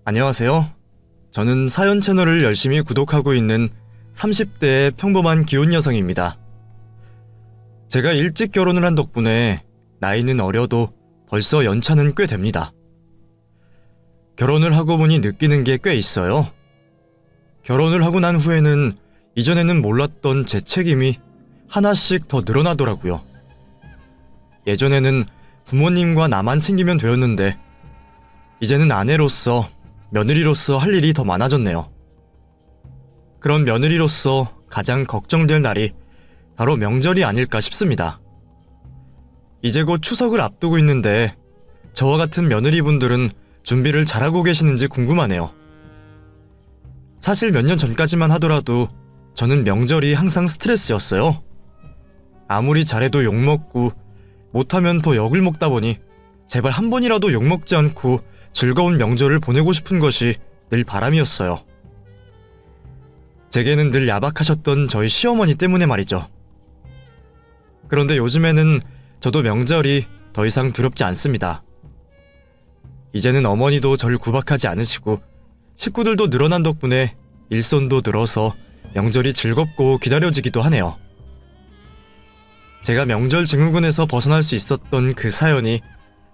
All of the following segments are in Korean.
안녕하세요. 저는 사연 채널을 열심히 구독하고 있는 30대의 평범한 기혼 여성입니다. 제가 일찍 결혼을 한 덕분에 나이는 어려도 벌써 연차는 꽤 됩니다. 결혼을 하고 보니 느끼는 게 꽤 있어요. 결혼을 하고 난 후에는 이전에는 몰랐던 제 책임이 하나씩 더 늘어나더라고요. 예전에는 부모님과 나만 챙기면 되었는데 이제는 아내로서, 며느리로서 할 일이 더 많아졌네요. 그런 며느리로서 가장 걱정될 날이 바로 명절이 아닐까 싶습니다. 이제 곧 추석을 앞두고 있는데 저와 같은 며느리분들은 준비를 잘하고 계시는지 궁금하네요. 사실 몇 년 전까지만 하더라도 저는 명절이 항상 스트레스였어요. 아무리 잘해도 욕먹고 못하면 더 욕을 먹다 보니 제발 한 번이라도 욕먹지 않고 즐거운 명절을 보내고 싶은 것이 늘 바람이었어요. 제게는 늘 야박하셨던 저희 시어머니 때문에 말이죠. 그런데 요즘에는 저도 명절이 더 이상 두렵지 않습니다. 이제는 어머니도 절 구박하지 않으시고 식구들도 늘어난 덕분에 일손도 늘어서 명절이 즐겁고 기다려지기도 하네요. 제가 명절 증후군에서 벗어날 수 있었던 그 사연이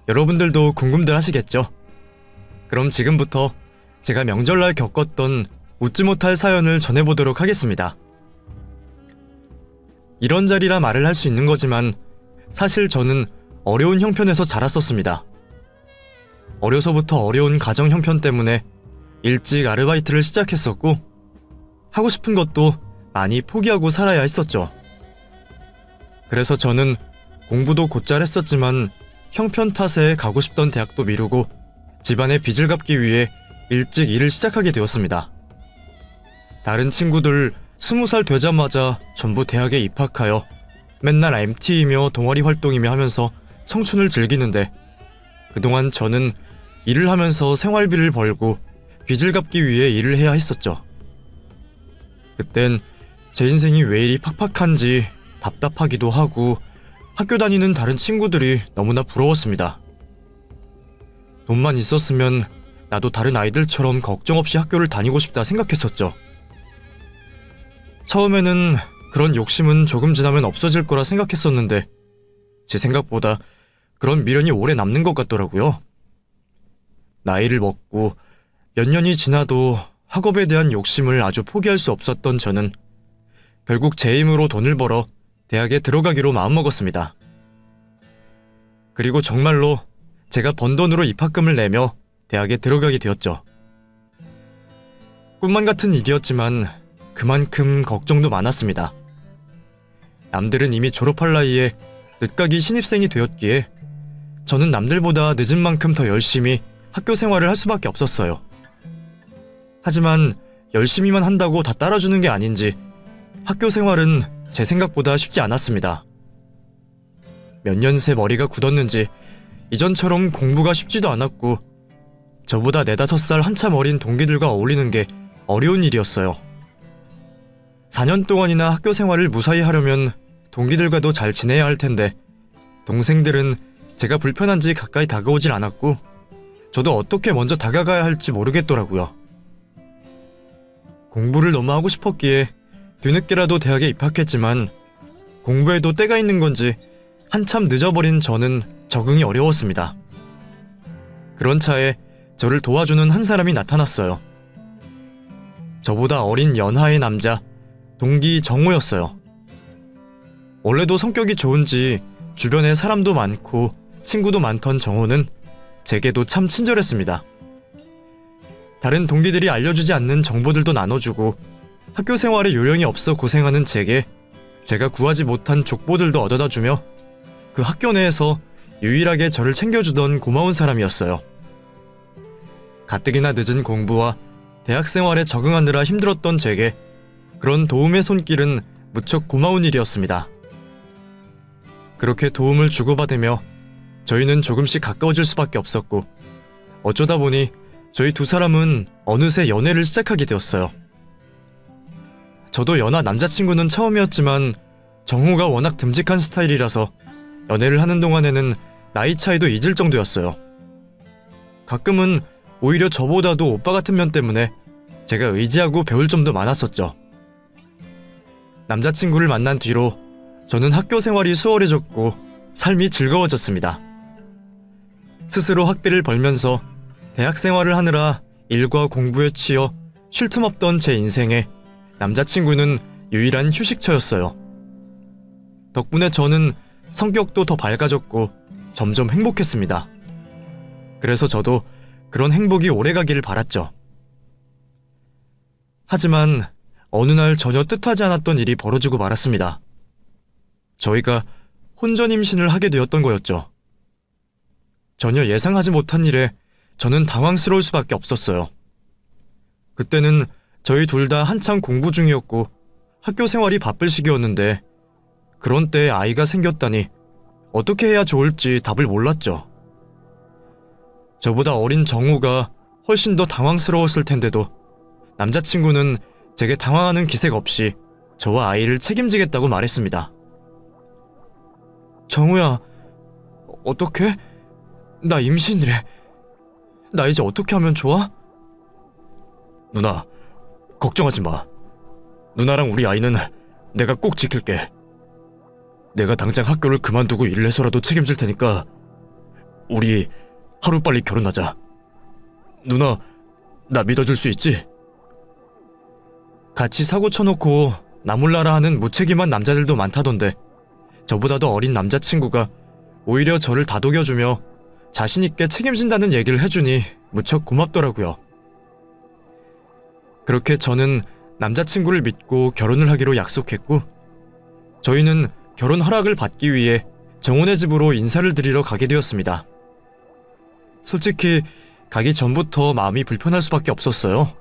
여러분들도 궁금들 하시겠죠? 그럼 지금부터 제가 명절날 겪었던 웃지 못할 사연을 전해보도록 하겠습니다. 이런 자리라 말을 할 수 있는 거지만 사실 저는 어려운 형편에서 자랐었습니다. 어려서부터 어려운 가정 형편 때문에 일찍 아르바이트를 시작했었고 하고 싶은 것도 많이 포기하고 살아야 했었죠. 그래서 저는 공부도 곧잘 했었지만 형편 탓에 가고 싶던 대학도 미루고 집안의 빚을 갚기 위해 일찍 일을 시작하게 되었습니다. 다른 친구들 20살 되자마자 전부 대학에 입학하여 맨날 MT이며 동아리 활동이며 하면서 청춘을 즐기는데 그동안 저는 일을 하면서 생활비를 벌고 빚을 갚기 위해 일을 해야 했었죠. 그땐 제 인생이 왜 이리 팍팍한지 답답하기도 하고 학교 다니는 다른 친구들이 너무나 부러웠습니다. 돈만 있었으면 나도 다른 아이들처럼 걱정 없이 학교를 다니고 싶다 생각했었죠. 처음에는 그런 욕심은 조금 지나면 없어질 거라 생각했었는데 제 생각보다 그런 미련이 오래 남는 것 같더라고요. 나이를 먹고 몇 년이 지나도 학업에 대한 욕심을 아주 포기할 수 없었던 저는 결국 제 힘으로 돈을 벌어 대학에 들어가기로 마음먹었습니다. 그리고 정말로 제가 번 돈으로 입학금을 내며 대학에 들어가게 되었죠. 꿈만 같은 일이었지만 그만큼 걱정도 많았습니다. 남들은 이미 졸업할 나이에 늦가기 신입생이 되었기에 저는 남들보다 늦은 만큼 더 열심히 학교 생활을 할 수밖에 없었어요. 하지만 열심히만 한다고 다 따라주는 게 아닌지 학교 생활은 제 생각보다 쉽지 않았습니다. 몇 년 새 머리가 굳었는지 이전처럼 공부가 쉽지도 않았고 저보다 4-5살 한참 어린 동기들과 어울리는 게 어려운 일이었어요. 4년 동안이나 학교 생활을 무사히 하려면 동기들과도 잘 지내야 할 텐데 동생들은 제가 불편한지 가까이 다가오질 않았고 저도 어떻게 먼저 다가가야 할지 모르겠더라고요. 공부를 너무 하고 싶었기에 뒤늦게라도 대학에 입학했지만 공부에도 때가 있는 건지 한참 늦어버린 저는 적응이 어려웠습니다. 그런 차에 저를 도와주는 한 사람이 나타났어요. 저보다 어린 연하의 남자, 동기 정호였어요. 원래도 성격이 좋은지 주변에 사람도 많고 친구도 많던 정호는 제게도 참 친절했습니다. 다른 동기들이 알려주지 않는 정보들도 나눠주고 학교 생활에 요령이 없어 고생하는 제가 구하지 못한 족보들도 얻어다 주며 그 학교 내에서 유일하게 저를 챙겨주던 고마운 사람이었어요. 가뜩이나 늦은 공부와 대학 생활에 적응하느라 힘들었던 제게 그런 도움의 손길은 무척 고마운 일이었습니다. 그렇게 도움을 주고받으며 저희는 조금씩 가까워질 수밖에 없었고 어쩌다 보니 저희 두 사람은 어느새 연애를 시작하게 되었어요. 저도 연하 남자친구는 처음이었지만 정호가 워낙 듬직한 스타일이라서 연애를 하는 동안에는 나이 차이도 잊을 정도였어요. 가끔은 오히려 저보다도 오빠 같은 면 때문에 제가 의지하고 배울 점도 많았었죠. 남자친구를 만난 뒤로 저는 학교 생활이 수월해졌고 삶이 즐거워졌습니다. 스스로 학비를 벌면서 대학 생활을 하느라 일과 공부에 치여 쉴 틈 없던 제 인생에 남자친구는 유일한 휴식처였어요. 덕분에 저는 성격도 더 밝아졌고 점점 행복했습니다. 그래서 저도 그런 행복이 오래가기를 바랐죠. 하지만 어느 날 전혀 뜻하지 않았던 일이 벌어지고 말았습니다. 저희가 혼전 임신을 하게 되었던 거였죠. 전혀 예상하지 못한 일에 저는 당황스러울 수밖에 없었어요. 그때는 저희 둘 다 한창 공부 중이었고 학교 생활이 바쁠 시기였는데 그런 때에 아이가 생겼다니 어떻게 해야 좋을지 답을 몰랐죠. 저보다 어린 정우가 훨씬 더 당황스러웠을 텐데도 남자친구는 제게 당황하는 기색 없이 저와 아이를 책임지겠다고 말했습니다. 정우야, 어떡해? 나 임신이래. 나 이제 어떻게 하면 좋아? 누나, 걱정하지 마. 누나랑 우리 아이는 내가 꼭 지킬게. 내가 당장 학교를 그만두고 일을 해서라도 책임질 테니까 우리 하루빨리 결혼하자. 누나, 나 믿어줄 수 있지? 같이 사고 쳐놓고 나 몰라라 하는 무책임한 남자들도 많다던데 저보다도 어린 남자친구가 오히려 저를 다독여주며 자신있게 책임진다는 얘기를 해주니 무척 고맙더라고요. 그렇게 저는 남자친구를 믿고 결혼을 하기로 약속했고 저희는 결혼 허락을 받기 위해 정훈의 집으로 인사를 드리러 가게 되었습니다. 솔직히 가기 전부터 마음이 불편할 수밖에 없었어요.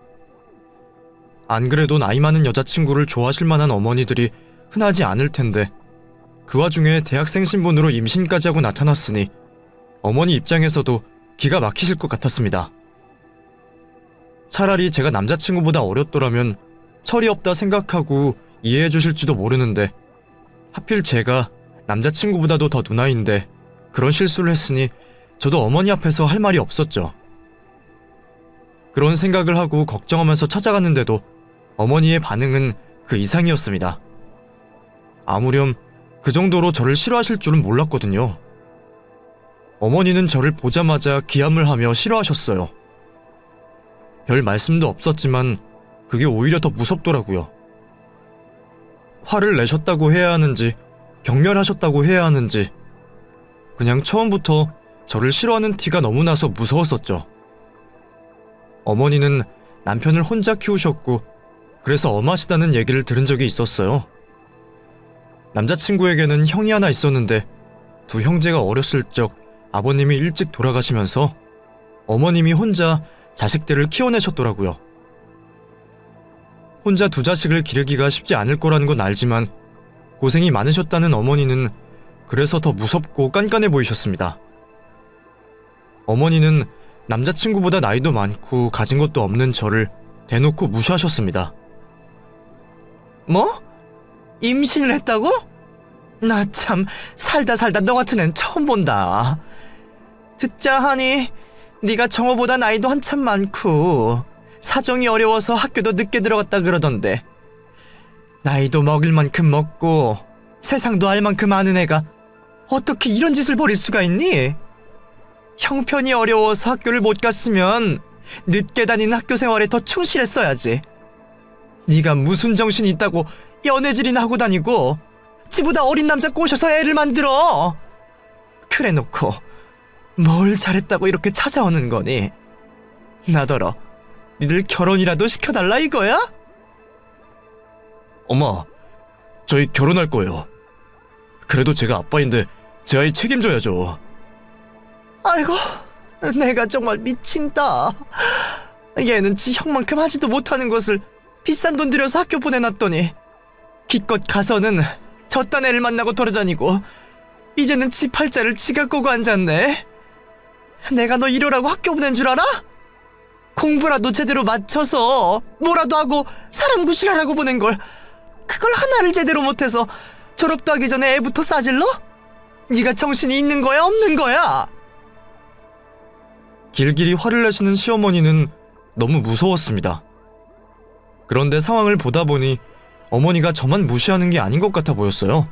안 그래도 나이 많은 여자친구를 좋아하실 만한 어머니들이 흔하지 않을 텐데 그 와중에 대학생 신분으로 임신까지 하고 나타났으니 어머니 입장에서도 기가 막히실 것 같았습니다. 차라리 제가 남자친구보다 어렸더라면 철이 없다 생각하고 이해해 주실지도 모르는데 하필 제가 남자친구보다도 더 누나인데 그런 실수를 했으니 저도 어머니 앞에서 할 말이 없었죠. 그런 생각을 하고 걱정하면서 찾아갔는데도 어머니의 반응은 그 이상이었습니다. 아무렴 그 정도로 저를 싫어하실 줄은 몰랐거든요. 어머니는 저를 보자마자 기함을 하며 싫어하셨어요. 별 말씀도 없었지만 그게 오히려 더 무섭더라고요. 화를 내셨다고 해야 하는지 격렬하셨다고 해야 하는지 그냥 처음부터 저를 싫어하는 티가 너무 나서 무서웠었죠. 어머니는 남편을 혼자 키우셨고 그래서 엄하시다는 얘기를 들은 적이 있었어요. 남자친구에게는 형이 하나 있었는데 두 형제가 어렸을 적 아버님이 일찍 돌아가시면서 어머님이 혼자 자식들을 키워내셨더라고요. 혼자 두 자식을 기르기가 쉽지 않을 거라는 건 알지만 고생이 많으셨다는 어머니는 그래서 더 무섭고 깐깐해 보이셨습니다. 어머니는 남자친구보다 나이도 많고 가진 것도 없는 저를 대놓고 무시하셨습니다. 뭐? 임신을 했다고? 나 참 살다 너 같은 앤 처음 본다. 듣자 하니 네가 정호보다 나이도 한참 많고 사정이 어려워서 학교도 늦게 들어갔다 그러던데 나이도 먹을 만큼 먹고 세상도 알 만큼 아는 애가 어떻게 이런 짓을 벌일 수가 있니? 형편이 어려워서 학교를 못 갔으면 늦게 다닌 학교 생활에 더 충실했어야지. 네가 무슨 정신이 있다고 연애질이나 하고 다니고 지보다 어린 남자 꼬셔서 애를 만들어. 그래 놓고 뭘 잘했다고 이렇게 찾아오는 거니? 나더러 니들 결혼이라도 시켜달라 이거야? 엄마, 저희 결혼할 거예요. 그래도 제가 아빠인데 제 아이 책임져야죠. 아이고, 내가 정말 미친다. 얘는 지 형만큼 하지도 못하는 것을 비싼 돈 들여서 학교 보내놨더니 기껏 가서는 저딴 애를 만나고 돌아다니고 이제는 지 팔자를 지가 꼬고 앉았네. 내가 너 이러라고 학교 보낸 줄 알아? 공부라도 제대로 맞춰서 뭐라도 하고 사람 구실하라고 보낸 걸 그걸 하나를 제대로 못해서 졸업도 하기 전에 애부터 싸질러? 네가 정신이 있는 거야 없는 거야? 길길이 화를 내시는 시어머니는 너무 무서웠습니다. 그런데 상황을 보다 보니 어머니가 저만 무시하는 게 아닌 것 같아 보였어요.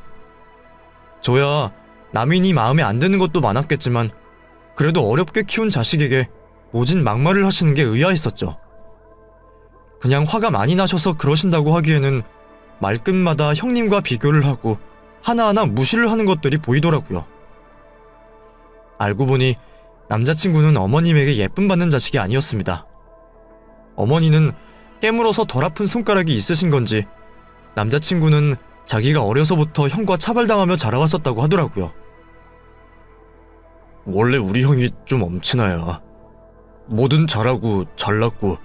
저야 남인이 마음에 안 드는 것도 많았겠지만 그래도 어렵게 키운 자식에게 모진 막말을 하시는 게 의아했었죠. 그냥 화가 많이 나셔서 그러신다고 하기에는 말끝마다 형님과 비교를 하고 하나하나 무시를 하는 것들이 보이더라고요. 알고 보니 남자친구는 어머님에게 예쁨 받는 자식이 아니었습니다. 어머니는 깨물어서 덜 아픈 손가락이 있으신 건지 남자친구는 자기가 어려서부터 형과 차별당하며 자라왔었다고 하더라고요. 원래 우리 형이 좀 엄친아야. 뭐든 잘하고 잘났고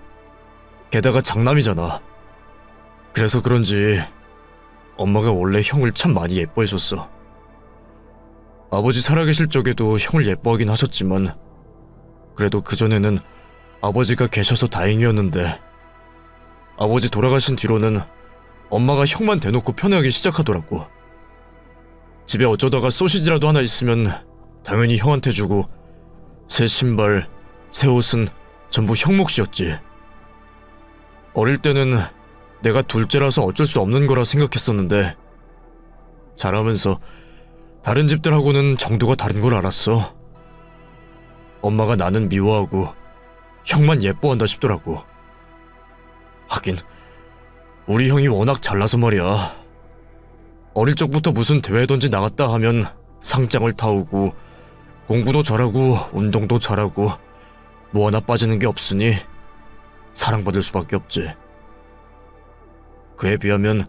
게다가 장남이잖아. 그래서 그런지 엄마가 원래 형을 참 많이 예뻐했었어. 아버지 살아계실 적에도 형을 예뻐하긴 하셨지만 그래도 그전에는 아버지가 계셔서 다행이었는데 아버지 돌아가신 뒤로는 엄마가 형만 대놓고 편애하기 시작하더라고. 집에 어쩌다가 소시지라도 하나 있으면 당연히 형한테 주고 새 신발, 새 옷은 전부 형 몫이었지. 어릴 때는 내가 둘째라서 어쩔 수 없는 거라 생각했었는데 자라면서 다른 집들하고는 정도가 다른 걸 알았어. 엄마가 나는 미워하고 형만 예뻐한다 싶더라고. 하긴 우리 형이 워낙 잘나서 말이야. 어릴 적부터 무슨 대회든지 나갔다 하면 상장을 타오고 공부도 잘하고 운동도 잘하고 뭐 하나 빠지는 게 없으니 사랑받을 수밖에 없지. 그에 비하면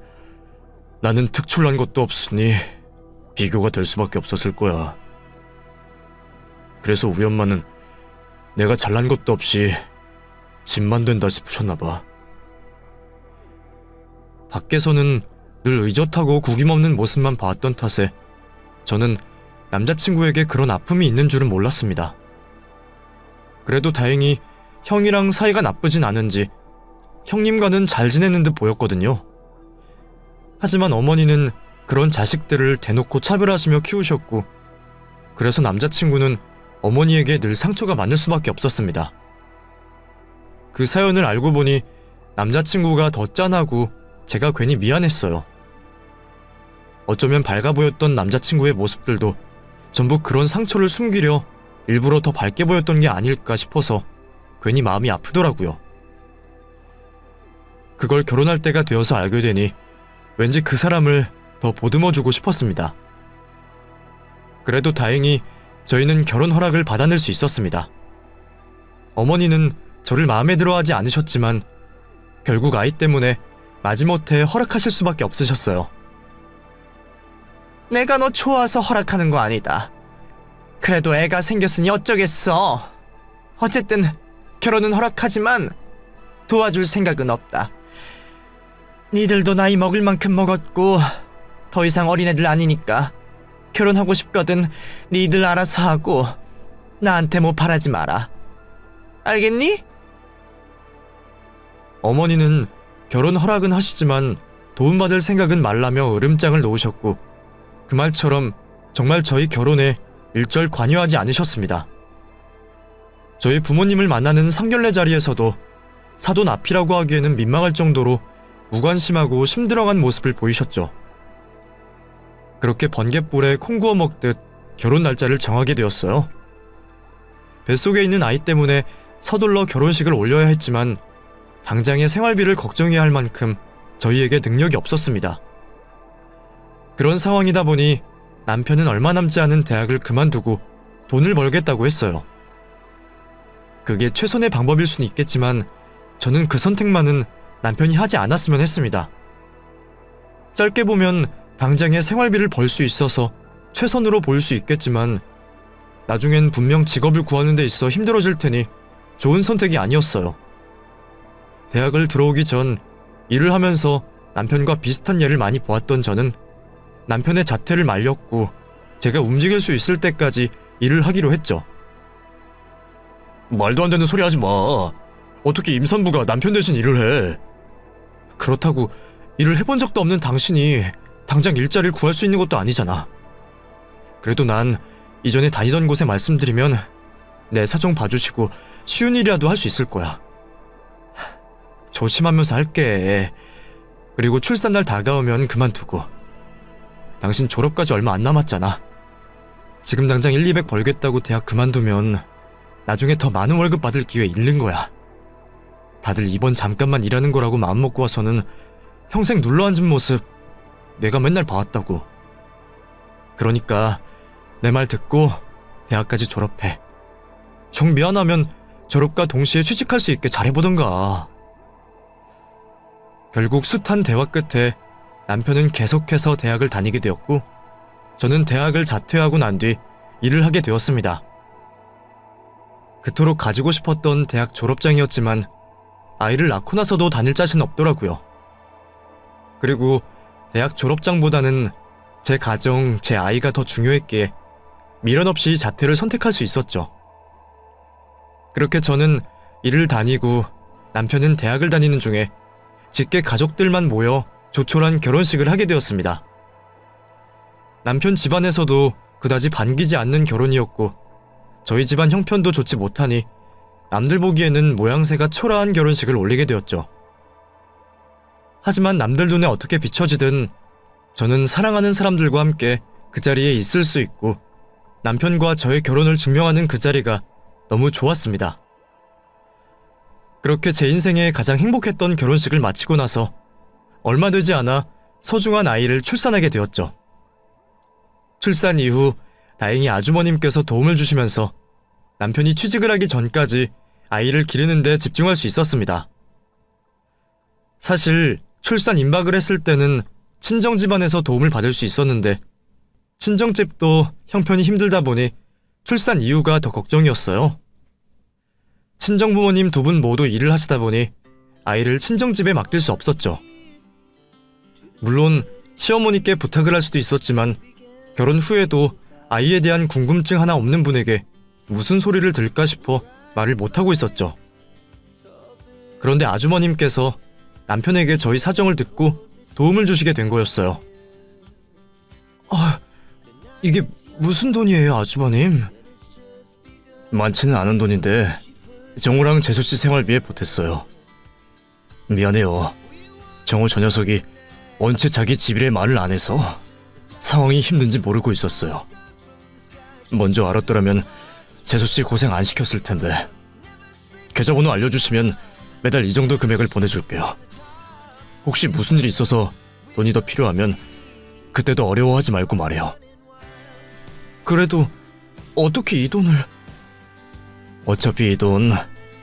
나는 특출난 것도 없으니 비교가 될 수밖에 없었을 거야. 그래서 우리 엄마는 내가 잘난 것도 없이 집만 된다 싶으셨나 봐. 밖에서는 늘 의젓하고 구김없는 모습만 봐왔던 탓에 저는 남자친구에게 그런 아픔이 있는 줄은 몰랐습니다. 그래도 다행히 형이랑 사이가 나쁘진 않은지 형님과는 잘 지내는 듯 보였거든요. 하지만 어머니는 그런 자식들을 대놓고 차별하시며 키우셨고 그래서 남자친구는 어머니에게 늘 상처가 많을 수밖에 없었습니다. 그 사연을 알고 보니 남자친구가 더 짠하고 제가 괜히 미안했어요. 어쩌면 밝아 보였던 남자친구의 모습들도 전부 그런 상처를 숨기려 일부러 더 밝게 보였던 게 아닐까 싶어서 괜히 마음이 아프더라고요. 그걸 결혼할 때가 되어서 알게 되니 왠지 그 사람을 더 보듬어주고 싶었습니다. 그래도 다행히 저희는 결혼 허락을 받아낼 수 있었습니다. 어머니는 저를 마음에 들어하지 않으셨지만 결국 아이 때문에 마지못해 허락하실 수밖에 없으셨어요. 내가 너 좋아서 허락하는 거 아니다. 그래도 애가 생겼으니 어쩌겠어. 어쨌든 결혼은 허락하지만 도와줄 생각은 없다. 니들도 나이 먹을 만큼 먹었고 더 이상 어린애들 아니니까 결혼하고 싶거든 니들 알아서 하고 나한테 뭐 바라지 마라. 알겠니? 어머니는 결혼 허락은 하시지만 도움받을 생각은 말라며 으름장을 놓으셨고 그 말처럼 정말 저희 결혼에 일절 관여하지 않으셨습니다. 저희 부모님을 만나는 상견례 자리에서도 사돈 앞이라고 하기에는 민망할 정도로 무관심하고 심들어간 모습을 보이셨죠. 그렇게 번갯불에 콩 구워 먹듯 결혼 날짜를 정하게 되었어요. 뱃속에 있는 아이 때문에 서둘러 결혼식을 올려야 했지만 당장의 생활비를 걱정해야 할 만큼 저희에게 능력이 없었습니다. 그런 상황이다 보니 남편은 얼마 남지 않은 대학을 그만두고 돈을 벌겠다고 했어요. 그게 최선의 방법일 수는 있겠지만 저는 그 선택만은 남편이 하지 않았으면 했습니다. 짧게 보면 당장의 생활비를 벌 수 있어서 최선으로 보일 수 있겠지만 나중엔 분명 직업을 구하는 데 있어 힘들어질 테니 좋은 선택이 아니었어요. 대학을 들어오기 전 일을 하면서 남편과 비슷한 예를 많이 보았던 저는 남편의 자퇴를 말렸고 제가 움직일 수 있을 때까지 일을 하기로 했죠. 말도 안 되는 소리 하지 마. 어떻게 임산부가 남편 대신 일을 해. 그렇다고 일을 해본 적도 없는 당신이 당장 일자리를 구할 수 있는 것도 아니잖아. 그래도 난 이전에 다니던 곳에 말씀드리면 내 사정 봐주시고 쉬운 일이라도 할 수 있을 거야. 조심하면서 할게. 그리고 출산날 다가오면 그만두고. 당신 졸업까지 얼마 안 남았잖아. 지금 당장 1, 200 벌겠다고 대학 그만두면 나중에 더 많은 월급 받을 기회 잃는 거야. 다들 이번 잠깐만 일하는 거라고 마음먹고 와서는 평생 눌러앉은 모습 내가 맨날 봐왔다고. 그러니까 내 말 듣고 대학까지 졸업해. 정 미안하면 졸업과 동시에 취직할 수 있게 잘해보던가. 결국 숱한 대화 끝에 남편은 계속해서 대학을 다니게 되었고 저는 대학을 자퇴하고 난 뒤 일을 하게 되었습니다. 그토록 가지고 싶었던 대학 졸업장이었지만 아이를 낳고 나서도 다닐 자신 없더라고요. 그리고 대학 졸업장보다는 제 가정, 제 아이가 더 중요했기에 미련 없이 자퇴를 선택할 수 있었죠. 그렇게 저는 일을 다니고 남편은 대학을 다니는 중에 직계 가족들만 모여 조촐한 결혼식을 하게 되었습니다. 남편 집안에서도 그다지 반기지 않는 결혼이었고 저희 집안 형편도 좋지 못하니 남들 보기에는 모양새가 초라한 결혼식을 올리게 되었죠. 하지만 남들 눈에 어떻게 비춰지든 저는 사랑하는 사람들과 함께 그 자리에 있을 수 있고 남편과 저의 결혼을 증명하는 그 자리가 너무 좋았습니다. 그렇게 제 인생에 가장 행복했던 결혼식을 마치고 나서 얼마 되지 않아 소중한 아이를 출산하게 되었죠. 출산 이후 다행히 아주머님께서 도움을 주시면서 남편이 취직을 하기 전까지 아이를 기르는 데 집중할 수 있었습니다. 사실 출산 임박을 했을 때는 친정 집안에서 도움을 받을 수 있었는데 친정집도 형편이 힘들다 보니 출산 이후가 더 걱정이었어요. 친정 부모님 두 분 모두 일을 하시다 보니 아이를 친정집에 맡길 수 없었죠. 물론 시어머니께 부탁을 할 수도 있었지만 결혼 후에도 아이에 대한 궁금증 하나 없는 분에게 무슨 소리를 들까 싶어 말을 못하고 있었죠. 그런데 아주머님께서 남편에게 저희 사정을 듣고 도움을 주시게 된 거였어요. 이게 무슨 돈이에요, 아주버님? 많지는 않은 돈인데 정우랑 재수씨 생활비에 보탰어요. 미안해요. 정우 저 녀석이 원체 자기 집일에 말을 안 해서 상황이 힘든지 모르고 있었어요. 먼저 알았더라면 재수씨 고생 안 시켰을 텐데. 계좌번호 알려주시면 매달 이 정도 금액을 보내줄게요. 혹시 무슨 일이 있어서 돈이 더 필요하면 그때도 어려워하지 말고 말해요. 그래도 어떻게 이 돈을... 어차피 이 돈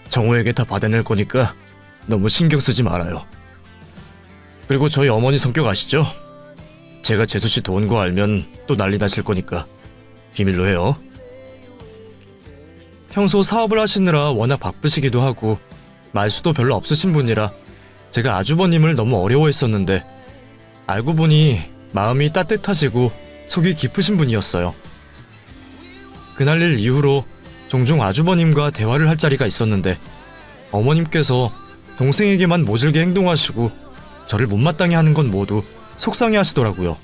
정우에게 다 받아낼 거니까 너무 신경 쓰지 말아요. 그리고 저희 어머니 성격 아시죠? 제가 재수씨 도운 거 알면 또 난리 나실 거니까 비밀로 해요. 평소 사업을 하시느라 워낙 바쁘시기도 하고 말수도 별로 없으신 분이라 제가 아주버님을 너무 어려워했었는데 알고 보니 마음이 따뜻하시고 속이 깊으신 분이었어요. 그날 일 이후로 종종 아주버님과 대화를 할 자리가 있었는데 어머님께서 동생에게만 모질게 행동하시고 저를 못마땅해 하는 건 모두 속상해 하시더라고요.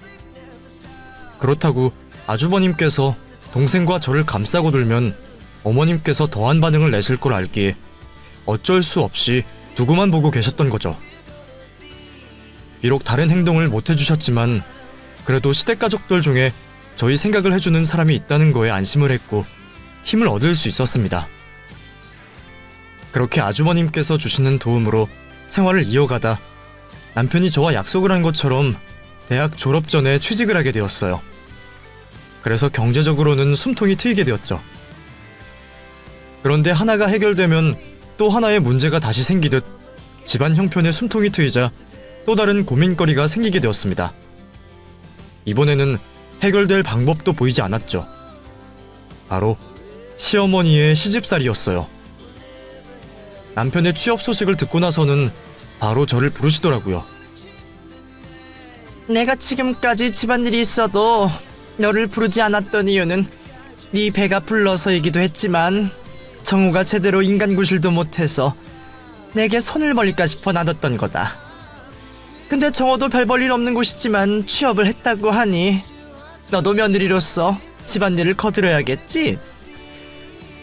그렇다고 아주버님께서 동생과 저를 감싸고 들면 어머님께서 더한 반응을 내실 걸 알기에 어쩔 수 없이 두고만 보고 계셨던 거죠. 비록 다른 행동을 못 해주셨지만 그래도 시댁가족들 중에 저희 생각을 해주는 사람이 있다는 거에 안심을 했고 힘을 얻을 수 있었습니다. 그렇게 아주버님께서 주시는 도움으로 생활을 이어가다 남편이 저와 약속을 한 것처럼 대학 졸업 전에 취직을 하게 되었어요. 그래서 경제적으로는 숨통이 트이게 되었죠. 그런데 하나가 해결되면 또 하나의 문제가 다시 생기듯 집안 형편에 숨통이 트이자 또 다른 고민거리가 생기게 되었습니다. 이번에는 해결될 방법도 보이지 않았죠. 바로 시어머니의 시집살이였어요. 남편의 취업 소식을 듣고 나서는 바로 저를 부르시더라고요. 내가 지금까지 집안일이 있어도 너를 부르지 않았던 이유는 네 배가 불러서이기도 했지만 정우가 제대로 인간 구실도 못해서 내게 손을 벌릴까 싶어 놔뒀던 거다. 근데 정우도 별 볼 일 없는 곳이지만 취업을 했다고 하니 너도 며느리로서 집안일을 거들어야겠지?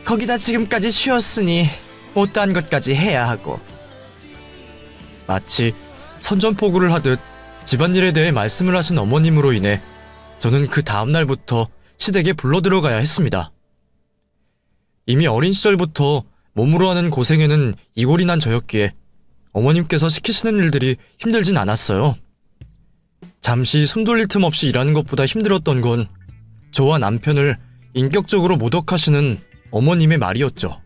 거기다 지금까지 쉬었으니 못다한 것까지 해야 하고. 마치 선전포고를 하듯 집안일에 대해 말씀을 하신 어머님으로 인해 저는 그 다음날부터 시댁에 불러들어가야 했습니다. 이미 어린 시절부터 몸으로 하는 고생에는 이골이 난 저였기에 어머님께서 시키시는 일들이 힘들진 않았어요. 잠시 숨 돌릴 틈 없이 일하는 것보다 힘들었던 건 저와 남편을 인격적으로 모독하시는 어머님의 말이었죠.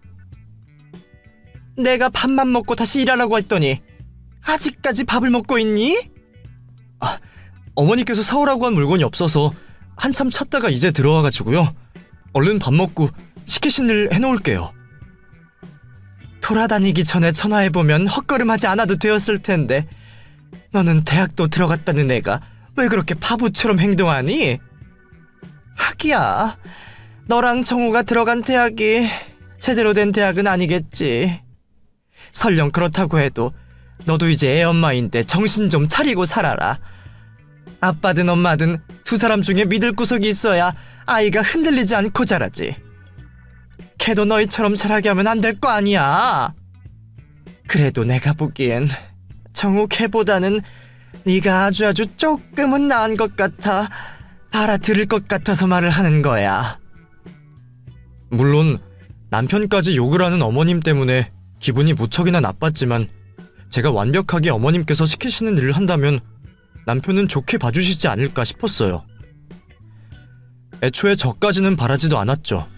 내가 밥만 먹고 다시 일하라고 했더니 아직까지 밥을 먹고 있니? 어머니께서 사오라고 한 물건이 없어서 한참 찾다가 이제 들어와가지고요. 얼른 밥 먹고 시키신 일 해놓을게요. 돌아다니기 전에 전화해보면 헛걸음하지 않아도 되었을 텐데 너는 대학도 들어갔다는 애가 왜 그렇게 바보처럼 행동하니? 하기야, 너랑 정우가 들어간 대학이 제대로 된 대학은 아니겠지. 설령 그렇다고 해도 너도 이제 애 엄마인데 정신 좀 차리고 살아라. 아빠든 엄마든 두 사람 중에 믿을 구석이 있어야 아이가 흔들리지 않고 자라지. 걔도 너희처럼 자라게 하면 안 될 거 아니야. 그래도 내가 보기엔 정우 걔보다는 네가 아주 조금은 나은 것 같아 알아들을 것 같아서 말을 하는 거야. 물론 남편까지 욕을 하는 어머님 때문에 기분이 무척이나 나빴지만 제가 완벽하게 어머님께서 시키시는 일을 한다면 남편은 좋게 봐주시지 않을까 싶었어요. 애초에 저까지는 바라지도 않았죠.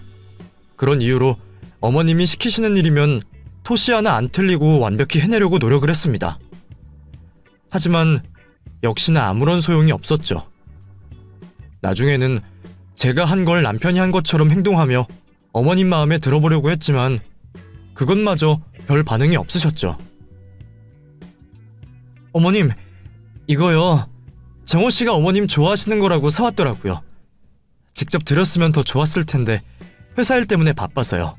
그런 이유로 어머님이 시키시는 일이면 토시 하나 안 틀리고 완벽히 해내려고 노력을 했습니다. 하지만 역시나 아무런 소용이 없었죠. 나중에는 제가 한 걸 남편이 한 것처럼 행동하며 어머님 마음에 들어보려고 했지만 그것마저 별 반응이 없으셨죠. 어머님, 이거요. 정호 씨가 어머님 좋아하시는 거라고 사왔더라고요. 직접 드렸으면 더 좋았을 텐데 회사 일 때문에 바빠서요.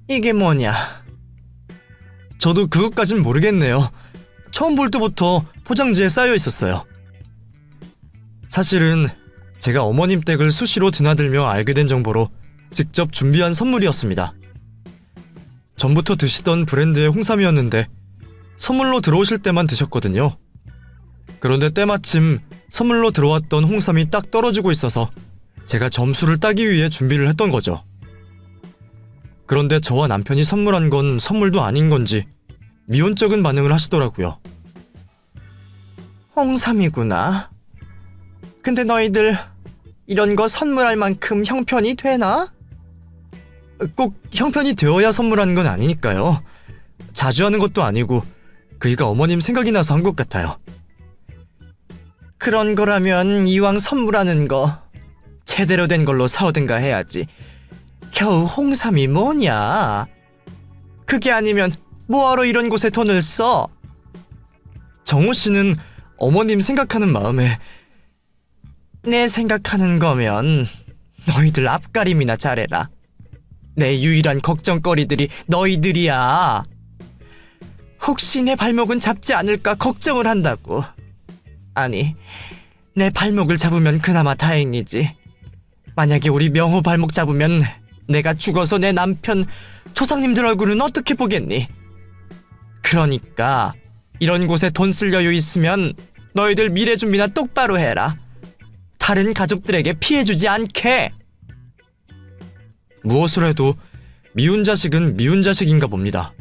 이게 뭐냐? 저도 그것까진 모르겠네요. 처음 볼 때부터 포장지에 쌓여 있었어요. 사실은 제가 어머님 댁을 수시로 드나들며 알게 된 정보로 직접 준비한 선물이었습니다. 전부터 드시던 브랜드의 홍삼이었는데 선물로 들어오실 때만 드셨거든요. 그런데 때마침 선물로 들어왔던 홍삼이 딱 떨어지고 있어서 제가 점수를 따기 위해 준비를 했던 거죠. 그런데 저와 남편이 선물한 건 선물도 아닌 건지 미온적인 반응을 하시더라고요. 홍삼이구나. 근데 너희들 이런 거 선물할 만큼 형편이 되나? 꼭 형편이 되어야 선물하는 건 아니니까요. 자주 하는 것도 아니고 그이가 어머님 생각이 나서 한 것 같아요. 그런 거라면 이왕 선물하는 거 제대로 된 걸로 사오든가 해야지. 겨우 홍삼이 뭐냐? 그게 아니면 뭐하러 이런 곳에 돈을 써? 정호 씨는 어머님 생각하는 마음에 내 생각하는 거면 너희들 앞가림이나 잘해라. 내 유일한 걱정거리들이 너희들이야. 혹시 내 발목은 잡지 않을까 걱정을 한다고. 아니, 내 발목을 잡으면 그나마 다행이지. 만약에 우리 명호 발목 잡으면 내가 죽어서 내 남편 조상님들 얼굴은 어떻게 보겠니? 그러니까 이런 곳에 돈 쓸 여유 있으면 너희들 미래 준비나 똑바로 해라. 다른 가족들에게 피해주지 않게. 무엇을 해도 미운 자식은 미운 자식인가 봅니다.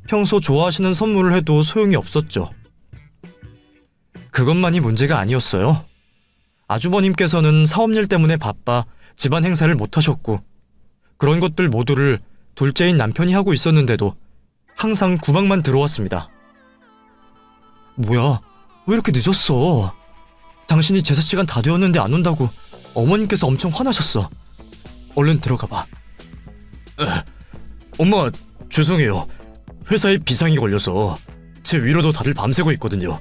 평소 좋아하시는 선물을 해도 소용이 없었죠. 그것만이 문제가 아니었어요. 아주버님께서는 사업일 때문에 바빠 집안 행사를 못하셨고 그런 것들 모두를 둘째인 남편이 하고 있었는데도 항상 구박만 들어왔습니다. 뭐야, 왜 이렇게 늦었어? 당신이 제사 시간 다 되었는데 안 온다고 어머님께서 엄청 화나셨어. 얼른 들어가 봐. 엄마, 죄송해요. 회사에 비상이 걸려서 제 위로도 다들 밤새고 있거든요.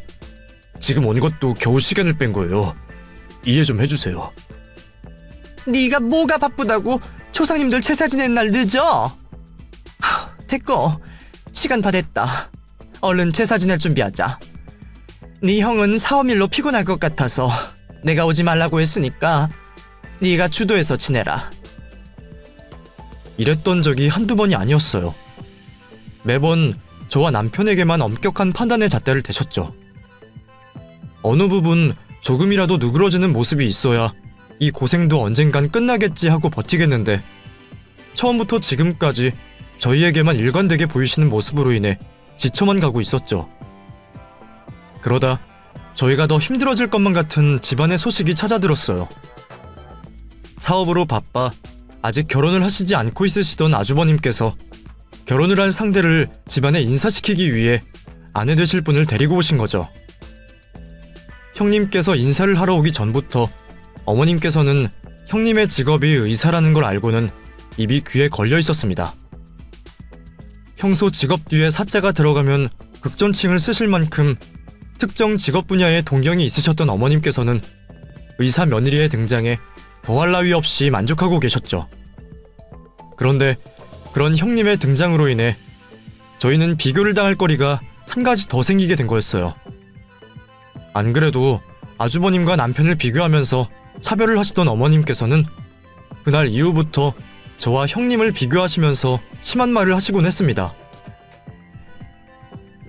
지금 온 것도 겨우 시간을 뺀 거예요. 이해 좀 해주세요. 네가 뭐가 바쁘다고 조상님들 제사 지낸 날 늦어? 됐고, 시간 다 됐다. 얼른 제사 지낼 준비하자. 네 형은 사업일로 피곤할 것 같아서 내가 오지 말라고 했으니까 네가 주도해서 지내라. 이랬던 적이 한두 번이 아니었어요. 매번 저와 남편에게만 엄격한 판단의 잣대를 대셨죠. 어느 부분 조금이라도 누그러지는 모습이 있어야 이 고생도 언젠간 끝나겠지 하고 버티겠는데 처음부터 지금까지 저희에게만 일관되게 보이시는 모습으로 인해 지쳐만 가고 있었죠. 그러다 저희가 더 힘들어질 것만 같은 집안의 소식이 찾아들었어요. 사업으로 바빠 아직 결혼을 하시지 않고 있으시던 아주버님께서 결혼을 할 상대를 집안에 인사시키기 위해 아내 되실 분을 데리고 오신 거죠. 형님께서 인사를 하러 오기 전부터 어머님께서는 형님의 직업이 의사라는 걸 알고는 입이 귀에 걸려 있었습니다. 평소 직업 뒤에 사자가 들어가면 극존칭을 쓰실 만큼 특정 직업 분야에 동경이 있으셨던 어머님께서는 의사 며느리의 등장에 더할 나위 없이 만족하고 계셨죠. 그런데 그런 형님의 등장으로 인해 저희는 비교를 당할 거리가 한 가지 더 생기게 된 거였어요. 안 그래도 아주버님과 남편을 비교하면서 차별을 하시던 어머님께서는 그날 이후부터 저와 형님을 비교하시면서 심한 말을 하시곤 했습니다.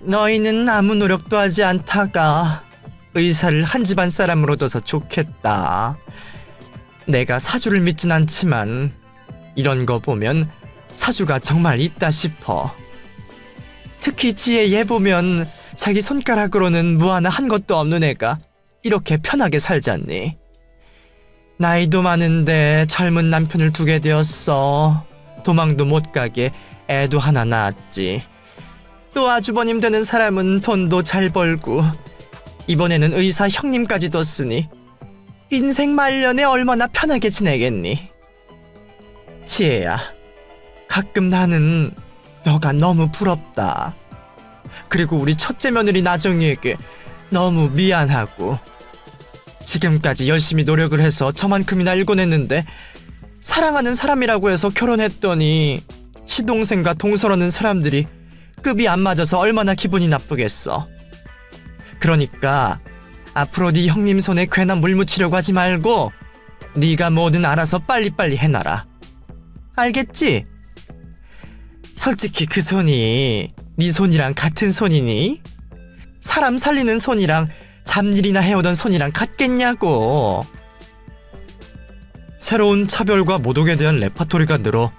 너희는 아무 노력도 하지 않다가 의사를 한 집안 사람으로 둬서 좋겠다. 내가 사주를 믿진 않지만 이런 거 보면 사주가 정말 있다 싶어. 특히 지혜 얘 보면 자기 손가락으로는 뭐 하나 한 것도 없는 애가 이렇게 편하게 살잖니. 나이도 많은데 젊은 남편을 두게 되었어. 도망도 못 가게 애도 하나 낳았지. 또 아주버님 되는 사람은 돈도 잘 벌고 이번에는 의사 형님까지 뒀으니 인생 말년에 얼마나 편하게 지내겠니. 지혜야, 가끔 나는 너가 너무 부럽다. 그리고 우리 첫째 며느리 나정이에게 너무 미안하고 지금까지 열심히 노력을 해서 저만큼이나 일궈냈는데 사랑하는 사람이라고 해서 결혼했더니 시동생과 동서러는 사람들이 급이 안 맞아서 얼마나 기분이 나쁘겠어. 그러니까 앞으로 네 형님 손에 괜한 물 묻히려고 하지 말고 네가 뭐든 알아서 빨리빨리 해놔라. 알겠지? 솔직히 그 손이 네 손이랑 같은 손이니? 사람 살리는 손이랑 잡일이나 해오던 손이랑 같겠냐고. 새로운 차별과 모독에 대한 레파토리가 늘어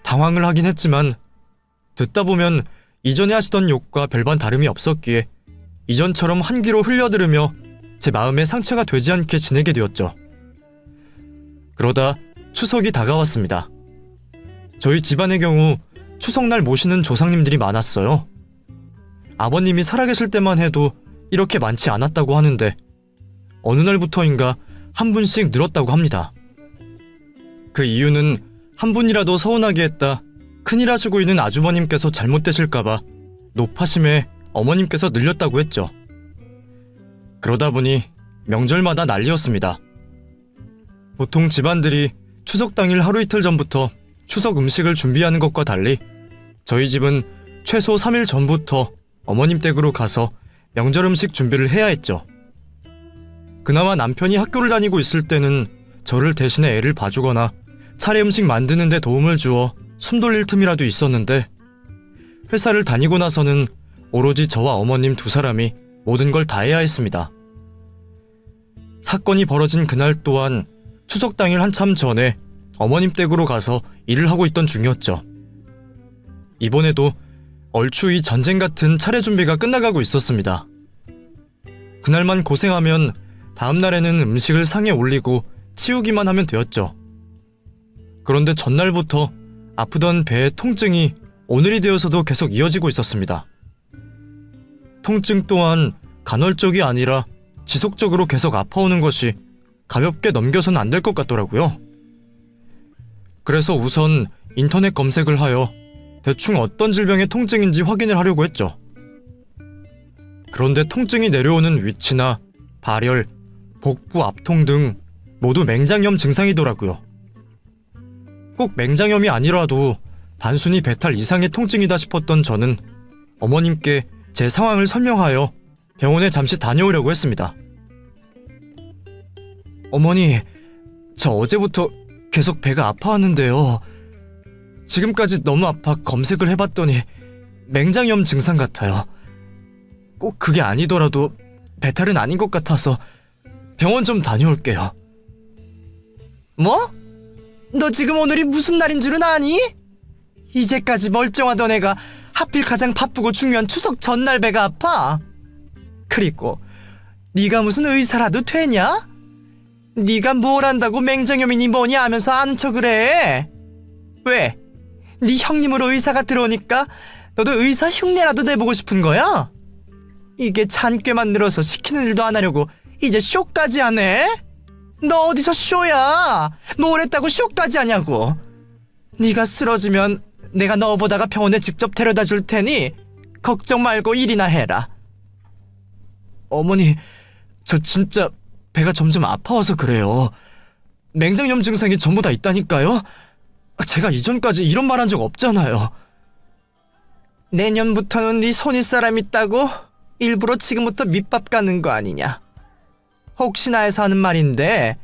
당황을 하긴 했지만 듣다 보면 이전에 하시던 욕과 별반 다름이 없었기에 이전처럼 한 귀로 흘려들으며 제 마음에 상처가 되지 않게 지내게 되었죠. 그러다 추석이 다가왔습니다. 저희 집안의 경우 추석날 모시는 조상님들이 많았어요. 아버님이 살아계실 때만 해도 이렇게 많지 않았다고 하는데 어느 날부터인가 한 분씩 늘었다고 합니다. 그 이유는 한 분이라도 서운하게 했다 큰일 하시고 있는 아주버님께서 잘못되실까봐 노파심에 어머님께서 늘렸다고 했죠. 그러다 보니 명절마다 난리였습니다. 보통 집안들이 추석 당일 하루 이틀 전부터 추석 음식을 준비하는 것과 달리 저희 집은 최소 3일 전부터 어머님 댁으로 가서 명절 음식 준비를 해야 했죠. 그나마 남편이 학교를 다니고 있을 때는 저를 대신해 애를 봐주거나 차례 음식 만드는 데 도움을 주어 숨 돌릴 틈이라도 있었는데 회사를 다니고 나서는 오로지 저와 어머님 두 사람이 모든 걸 다 해야 했습니다. 사건이 벌어진 그날 또한 추석 당일 한참 전에 어머님 댁으로 가서 일을 하고 있던 중이었죠. 이번에도 얼추 이 전쟁 같은 차례 준비가 끝나가고 있었습니다. 그날만 고생하면 다음 날에는 음식을 상에 올리고 치우기만 하면 되었죠. 그런데 전날부터 아프던 배의 통증이 오늘이 되어서도 계속 이어지고 있었습니다. 통증 또한 간헐적이 아니라 지속적으로 계속 아파오는 것이 가볍게 넘겨서는 안 될 것 같더라고요. 그래서 우선 인터넷 검색을 하여 대충 어떤 질병의 통증인지 확인을 하려고 했죠. 그런데 통증이 내려오는 위치나 발열, 복부 압통 등 모두 맹장염 증상이더라고요. 꼭 맹장염이 아니라도 단순히 배탈 이상의 통증이다 싶었던 저는 어머님께 제 상황을 설명하여 병원에 잠시 다녀오려고 했습니다. 어머니, 저 어제부터 계속 배가 아파하는데요. 지금까지 너무 아파 검색을 해봤더니 맹장염 증상 같아요. 꼭 그게 아니더라도 배탈은 아닌 것 같아서 병원 좀 다녀올게요. 뭐? 너 지금 오늘이 무슨 날인 줄은 아니? 이제까지 멀쩡하던 애가 하필 가장 바쁘고 중요한 추석 전날 배가 아파? 그리고 네가 무슨 의사라도 되냐? 네가 뭘 안다고 맹장염이니 뭐니 하면서 아는 척을 해? 왜? 네 형님으로 의사가 들어오니까 너도 의사 흉내라도 내보고 싶은 거야? 이게 잔꾀만 늘어서 시키는 일도 안 하려고 이제 쇼까지 하네? 너 어디서 쇼야? 뭘 했다고 쇼까지 하냐고. 네가 쓰러지면 내가 너보다가 병원에 직접 데려다 줄 테니 걱정 말고 일이나 해라. 어머니, 저 진짜 배가 점점 아파와서 그래요. 맹장염 증상이 전부 다 있다니까요. 제가 이전까지 이런 말 한 적 없잖아요. 내년부터는 네 손일 사람 있다고 일부러 지금부터 밑밥 가는 거 아니냐. 혹시나 해서 하는 말인데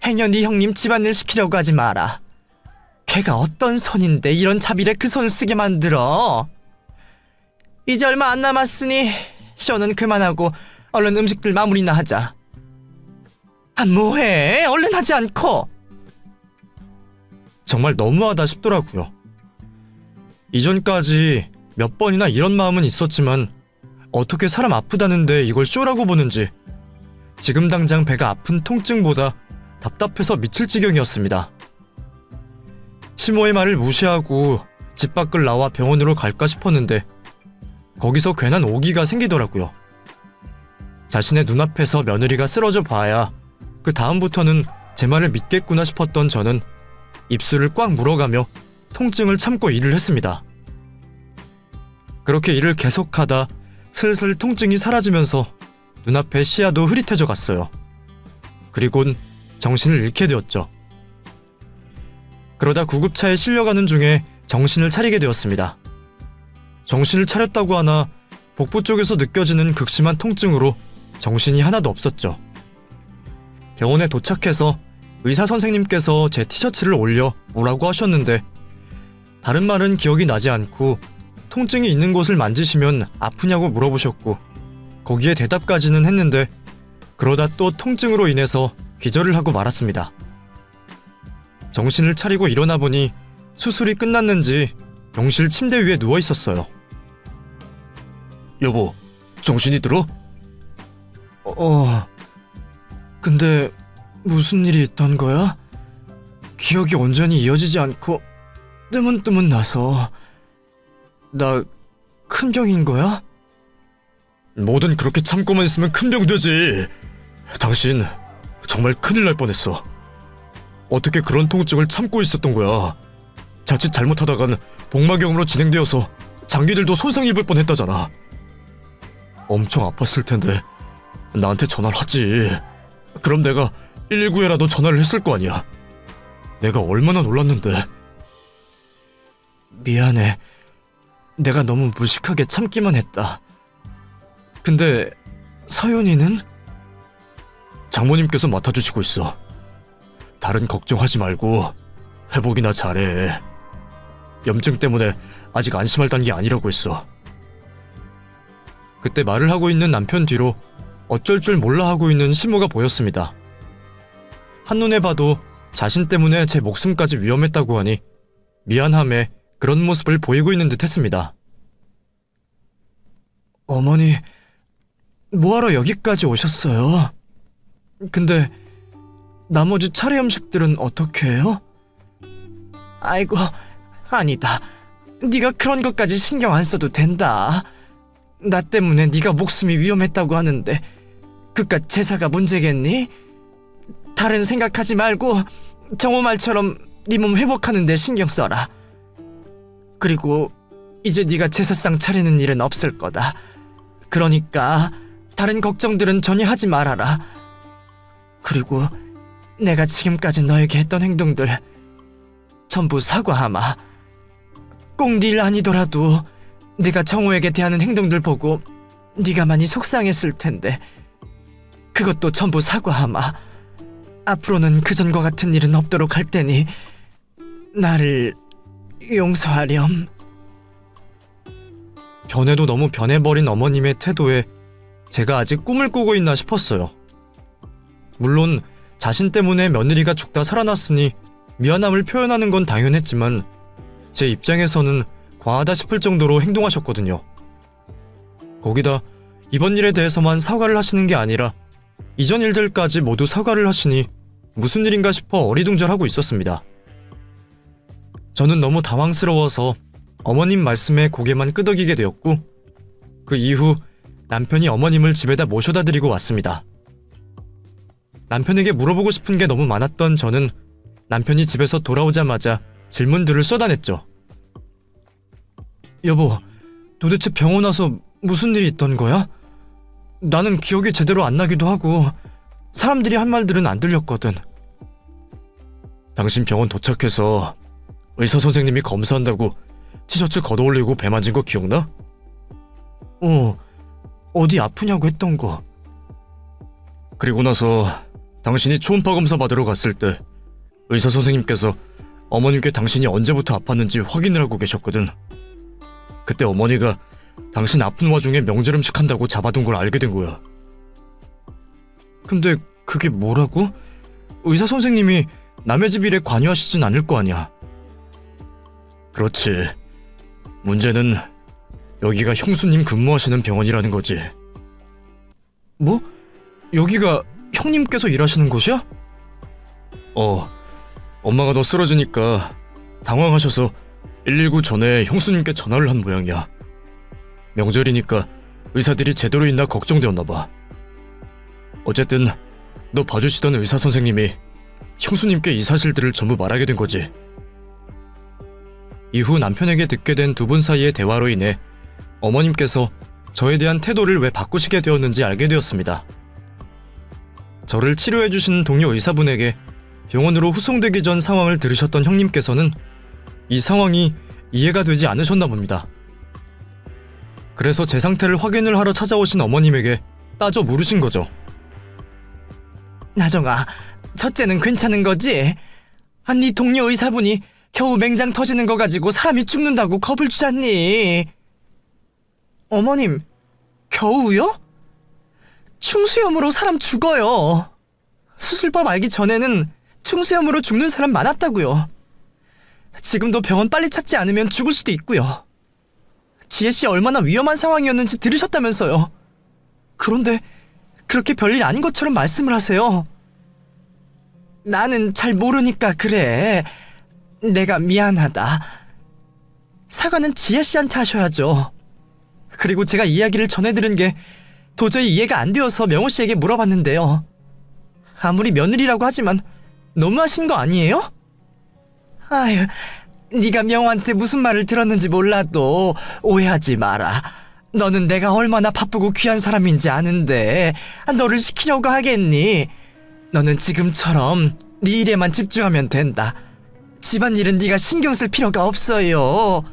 행여 네 형님 집안일 시키려고 하지 마라. 걔가 어떤 손인데 이런 자비를 그 손을 쓰게 만들어. 이제 얼마 안 남았으니 쇼는 그만하고 얼른 음식들 마무리나 하자. 아, 뭐해? 얼른 하지 않고. 정말 너무하다 싶더라고요. 이전까지 몇 번이나 이런 마음은 있었지만 어떻게 사람 아프다는데 이걸 쇼라고 보는지 지금 당장 배가 아픈 통증보다 답답해서 미칠 지경이었습니다. 시모의 말을 무시하고 집 밖을 나와 병원으로 갈까 싶었는데 거기서 괜한 오기가 생기더라고요. 자신의 눈앞에서 며느리가 쓰러져 봐야 그 다음부터는 제 말을 믿겠구나 싶었던 저는 입술을 꽉 물어가며 통증을 참고 일을 했습니다. 그렇게 일을 계속하다 슬슬 통증이 사라지면서 눈앞에 시야도 흐릿해져 갔어요. 그리곤 정신을 잃게 되었죠. 그러다 구급차에 실려가는 중에 정신을 차리게 되었습니다. 정신을 차렸다고 하나 복부 쪽에서 느껴지는 극심한 통증으로 정신이 하나도 없었죠. 병원에 도착해서 의사 선생님께서 제 티셔츠를 올려 뭐라고 하셨는데 다른 말은 기억이 나지 않고 통증이 있는 곳을 만지시면 아프냐고 물어보셨고 거기에 대답까지는 했는데 그러다 또 통증으로 인해서 기절을 하고 말았습니다. 정신을 차리고 일어나 보니 수술이 끝났는지 병실 침대 위에 누워 있었어요. 여보, 정신이 들어? 근데 무슨 일이 있던 거야? 기억이 온전히 이어지지 않고 뜨문뜨문 나서. 나 큰 병인 거야? 뭐든 그렇게 참고만 있으면 큰 병 되지. 당신 정말 큰일 날 뻔했어. 어떻게 그런 통증을 참고 있었던 거야? 자칫 잘못하다간 복막염으로 진행되어서 장기들도 손상 입을 뻔했다잖아. 엄청 아팠을 텐데 나한테 전화를 하지. 그럼 내가 119에라도 전화를 했을 거 아니야. 내가 얼마나 놀랐는데. 미안해. 내가 너무 무식하게 참기만 했다. 근데 서윤이는? 장모님께서 맡아주시고 있어. 다른 걱정하지 말고 회복이나 잘해. 염증 때문에 아직 안심할 단계 아니라고 했어. 그때 말을 하고 있는 남편 뒤로 어쩔 줄 몰라 하고 있는 시모가 보였습니다. 한눈에 봐도 자신 때문에 제 목숨까지 위험했다고 하니 미안함에 그런 모습을 보이고 있는 듯 했습니다. 어머니, 뭐하러 여기까지 오셨어요? 근데 나머지 차례 음식들은 어떻게 해요? 아이고, 아니다. 네가 그런 것까지 신경 안 써도 된다. 나 때문에 네가 목숨이 위험했다고 하는데 그깟 제사가 문제겠니? 다른 생각하지 말고 정호 말처럼 네 몸 회복하는 데 신경 써라. 그리고 이제 네가 제사상 차리는 일은 없을 거다. 그러니까 다른 걱정들은 전혀 하지 말아라. 그리고 내가 지금까지 너에게 했던 행동들 전부 사과하마. 꼭 네 일 아니더라도 내가 정호에게 대하는 행동들 보고 네가 많이 속상했을 텐데 그것도 전부 사과하마. 앞으로는 그전과 같은 일은 없도록 할 테니 나를 용서하렴. 변해도 너무 변해버린 어머님의 태도에 제가 아직 꿈을 꾸고 있나 싶었어요. 물론 자신 때문에 며느리가 죽다 살아났으니 미안함을 표현하는 건 당연했지만 제 입장에서는 과하다 싶을 정도로 행동하셨거든요. 거기다 이번 일에 대해서만 사과를 하시는 게 아니라 이전 일들까지 모두 사과를 하시니 무슨 일인가 싶어 어리둥절하고 있었습니다. 저는 너무 당황스러워서 어머님 말씀에 고개만 끄덕이게 되었고 그 이후 남편이 어머님을 집에다 모셔다 드리고 왔습니다. 남편에게 물어보고 싶은 게 너무 많았던 저는 남편이 집에서 돌아오자마자 질문들을 쏟아냈죠. 여보, 도대체 병원 와서 무슨 일이 있던 거야? 나는 기억이 제대로 안 나기도 하고 사람들이 한 말들은 안 들렸거든. 당신 병원 도착해서 의사 선생님이 검사한다고 티셔츠 걷어올리고 배 만진 거 기억나? 어디 아프냐고 했던 거. 그리고 나서 당신이 초음파 검사 받으러 갔을 때 의사 선생님께서 어머님께 당신이 언제부터 아팠는지 확인을 하고 계셨거든. 그때 어머니가 당신 아픈 와중에 명절 음식 한다고 잡아둔 걸 알게 된 거야. 근데 그게 뭐라고? 의사 선생님이 남의 집 일에 관여하시진 않을 거 아니야. 그렇지. 문제는 여기가 형수님 근무하시는 병원이라는 거지. 뭐? 여기가 형님께서 일하시는 곳이야? 엄마가 너 쓰러지니까 당황하셔서 119 전에 형수님께 전화를 한 모양이야. 명절이니까 의사들이 제대로 있나 걱정되었나 봐. 어쨌든 너 봐주시던 의사 선생님이 형수님께 이 사실들을 전부 말하게 된 거지. 이후 남편에게 듣게 된 두 분 사이의 대화로 인해 어머님께서 저에 대한 태도를 왜 바꾸시게 되었는지 알게 되었습니다. 저를 치료해주신 동료 의사분에게 병원으로 후송되기 전 상황을 들으셨던 형님께서는 이 상황이 이해가 되지 않으셨나 봅니다. 그래서 제 상태를 확인을 하러 찾아오신 어머님에게 따져 물으신 거죠. 나정아, 첫째는 괜찮은 거지? 네 동료 의사분이 겨우 맹장 터지는 거 가지고 사람이 죽는다고 겁을 주잖니. 어머님, 겨우요? 충수염으로 사람 죽어요. 수술법 알기 전에는 충수염으로 죽는 사람 많았다고요. 지금도 병원 빨리 찾지 않으면 죽을 수도 있고요. 지혜씨 얼마나 위험한 상황이었는지 들으셨다면서요. 그런데 그렇게 별일 아닌 것처럼 말씀을 하세요. 나는 잘 모르니까 그래. 내가 미안하다. 사과는 지혜씨한테 하셔야죠. 그리고 제가 이야기를 전해들은 게 도저히 이해가 안 되어서 명호씨에게 물어봤는데요. 아무리 며느리라고 하지만 너무하신 거 아니에요? 아휴, 네가 명호한테 무슨 말을 들었는지 몰라도 오해하지 마라. 너는 내가 얼마나 바쁘고 귀한 사람인지 아는데 너를 시키려고 하겠니? 너는 지금처럼 네 일에만 집중하면 된다. 집안일은 네가 신경 쓸 필요가 없어요.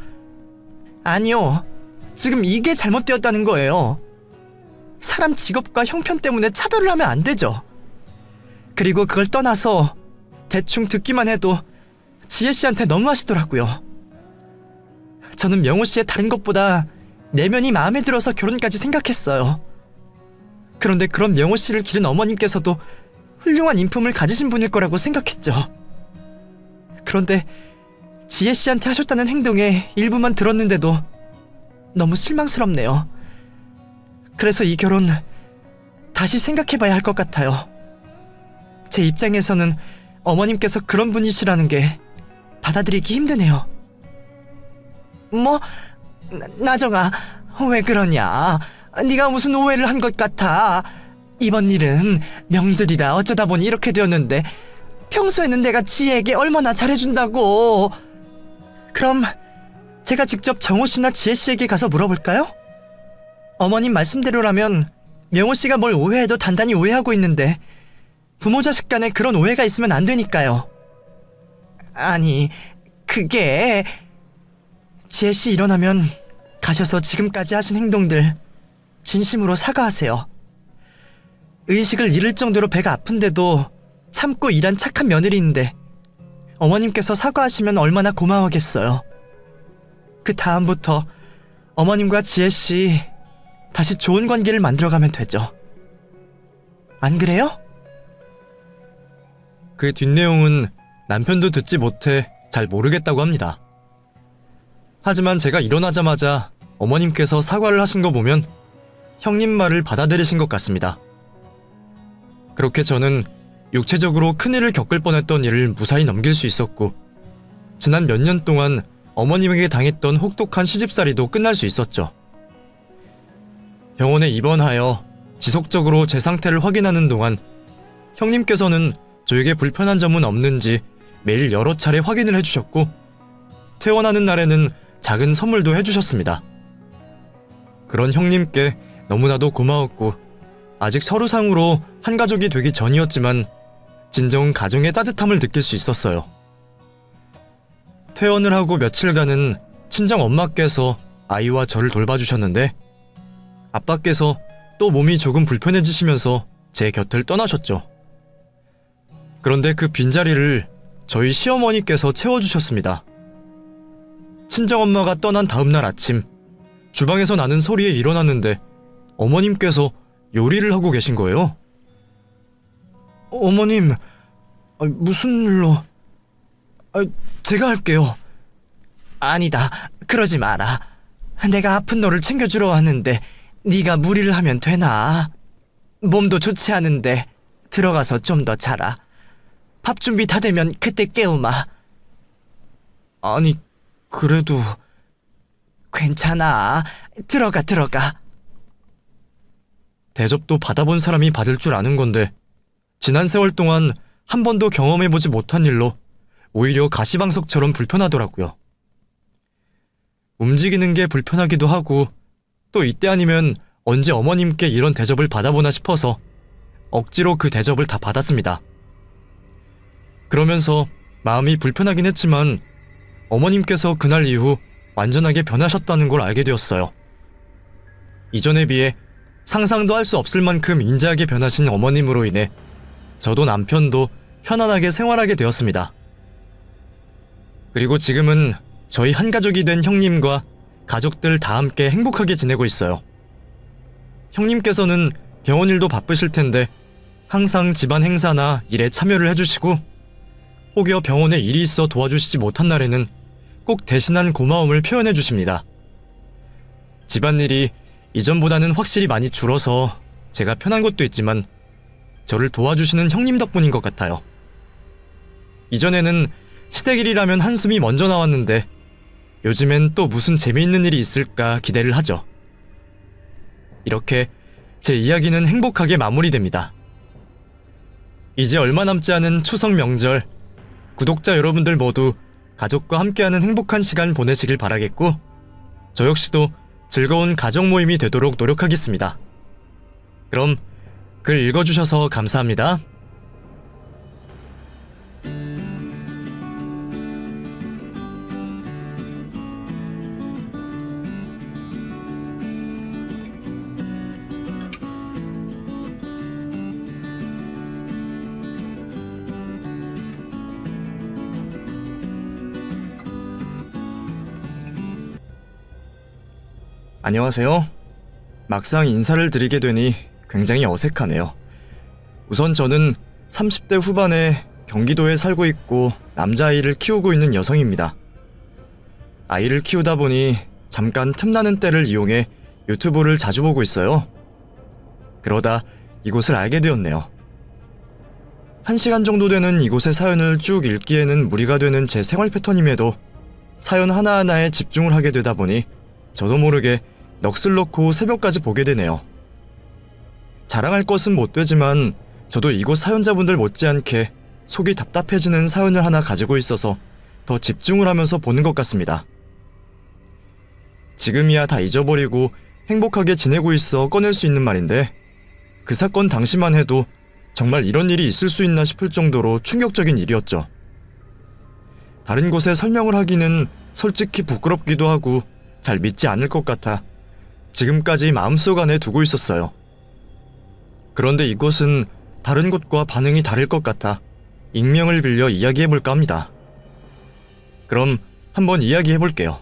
아니요, 지금 이게 잘못되었다는 거예요. 사람 직업과 형편 때문에 차별을 하면 안 되죠. 그리고 그걸 떠나서 대충 듣기만 해도 지혜씨한테 너무하시더라고요. 저는 명호씨의 다른 것보다 내면이 마음에 들어서 결혼까지 생각했어요. 그런데 그런 명호씨를 기른 어머님께서도 훌륭한 인품을 가지신 분일 거라고 생각했죠. 그런데 지혜씨한테 하셨다는 행동의 일부만 들었는데도 너무 실망스럽네요. 그래서 이 결혼 다시 생각해봐야 할 것 같아요. 제 입장에서는 어머님께서 그런 분이시라는 게 받아들이기 힘드네요. 뭐? 나정아, 왜 그러냐? 네가 무슨 오해를 한 것 같아. 이번 일은 명절이라 어쩌다 보니 이렇게 되었는데 평소에는 내가 지혜에게 얼마나 잘해준다고. 그럼 제가 직접 정호씨나 지혜씨에게 가서 물어볼까요? 어머님 말씀대로라면 명호씨가 뭘 오해해도 단단히 오해하고 있는데 부모 자식 간에 그런 오해가 있으면 안 되니까요. 아니, 그게... 지혜씨 일어나면 가셔서 지금까지 하신 행동들 진심으로 사과하세요. 의식을 잃을 정도로 배가 아픈데도 참고 일한 착한 며느리인데 어머님께서 사과하시면 얼마나 고마워하겠어요. 그 다음부터 어머님과 지혜씨 다시 좋은 관계를 만들어가면 되죠. 안 그래요? 그 뒷내용은 남편도 듣지 못해 잘 모르겠다고 합니다. 하지만 제가 일어나자마자 어머님께서 사과를 하신 거 보면 형님 말을 받아들이신 것 같습니다. 그렇게 저는 육체적으로 큰일을 겪을 뻔했던 일을 무사히 넘길 수 있었고, 지난 몇 년 동안 어머님에게 당했던 혹독한 시집살이도 끝날 수 있었죠. 병원에 입원하여 지속적으로 제 상태를 확인하는 동안 형님께서는 저에게 불편한 점은 없는지 매일 여러 차례 확인을 해주셨고, 퇴원하는 날에는 작은 선물도 해주셨습니다. 그런 형님께 너무나도 고마웠고, 아직 서류상으로 한 가족이 되기 전이었지만 진정 가정의 따뜻함을 느낄 수 있었어요. 퇴원을 하고 며칠간은 친정 엄마께서 아이와 저를 돌봐주셨는데, 아빠께서 또 몸이 조금 불편해지시면서 제 곁을 떠나셨죠. 그런데 그 빈자리를 저희 시어머니께서 채워주셨습니다. 친정엄마가 떠난 다음날 아침, 주방에서 나는 소리에 일어났는데 어머님께서 요리를 하고 계신 거예요. 어머님, 무슨 일로? 제가 할게요. 아니다, 그러지 마라. 내가 아픈 너를 챙겨주러 왔는데 네가 무리를 하면 되나? 몸도 좋지 않은데 들어가서 좀 더 자라. 밥 준비 다 되면 그때 깨우마. 아니, 그래도... 괜찮아. 들어가. 대접도 받아본 사람이 받을 줄 아는 건데, 지난 세월 동안 한 번도 경험해보지 못한 일로 오히려 가시방석처럼 불편하더라고요. 움직이는 게 불편하기도 하고, 또 이때 아니면 언제 어머님께 이런 대접을 받아보나 싶어서 억지로 그 대접을 다 받았습니다. 그러면서 마음이 불편하긴 했지만 어머님께서 그날 이후 완전하게 변하셨다는 걸 알게 되었어요. 이전에 비해 상상도 할 수 없을 만큼 인자하게 변하신 어머님으로 인해 저도 남편도 편안하게 생활하게 되었습니다. 그리고 지금은 저희 한 가족이 된 형님과 가족들 다 함께 행복하게 지내고 있어요. 형님께서는 병원 일도 바쁘실 텐데 항상 집안 행사나 일에 참여를 해주시고, 혹여 병원에 일이 있어 도와주시지 못한 날에는 꼭 대신한 고마움을 표현해 주십니다. 집안일이 이전보다는 확실히 많이 줄어서 제가 편한 것도 있지만 저를 도와주시는 형님 덕분인 것 같아요. 이전에는 시댁일이라면 한숨이 먼저 나왔는데 요즘엔 또 무슨 재미있는 일이 있을까 기대를 하죠. 이렇게 제 이야기는 행복하게 마무리됩니다. 이제 얼마 남지 않은 추석 명절, 구독자 여러분들 모두 가족과 함께하는 행복한 시간 보내시길 바라겠고, 저 역시도 즐거운 가족 모임이 되도록 노력하겠습니다. 그럼 글 읽어주셔서 감사합니다. 안녕하세요. 막상 인사를 드리게 되니 굉장히 어색하네요. 우선 저는 30대 후반에 경기도에 살고 있고 남자아이를 키우고 있는 여성입니다. 아이를 키우다 보니 잠깐 틈나는 때를 이용해 유튜브를 자주 보고 있어요. 그러다 이곳을 알게 되었네요. 1시간 정도 되는 이곳의 사연을 쭉 읽기에는 무리가 되는 제 생활 패턴임에도 사연 하나하나에 집중을 하게 되다 보니 저도 모르게 넋을 놓고 새벽까지 보게 되네요. 자랑할 것은 못 되지만 저도 이곳 사연자분들 못지않게 속이 답답해지는 사연을 하나 가지고 있어서 더 집중을 하면서 보는 것 같습니다. 지금이야 다 잊어버리고 행복하게 지내고 있어 꺼낼 수 있는 말인데, 그 사건 당시만 해도 정말 이런 일이 있을 수 있나 싶을 정도로 충격적인 일이었죠. 다른 곳에 설명을 하기는 솔직히 부끄럽기도 하고 잘 믿지 않을 것 같아 지금까지 마음속 안에 두고 있었어요. 그런데 이곳은 다른 곳과 반응이 다를 것 같아 익명을 빌려 이야기해볼까 합니다. 그럼 한번 이야기해볼게요.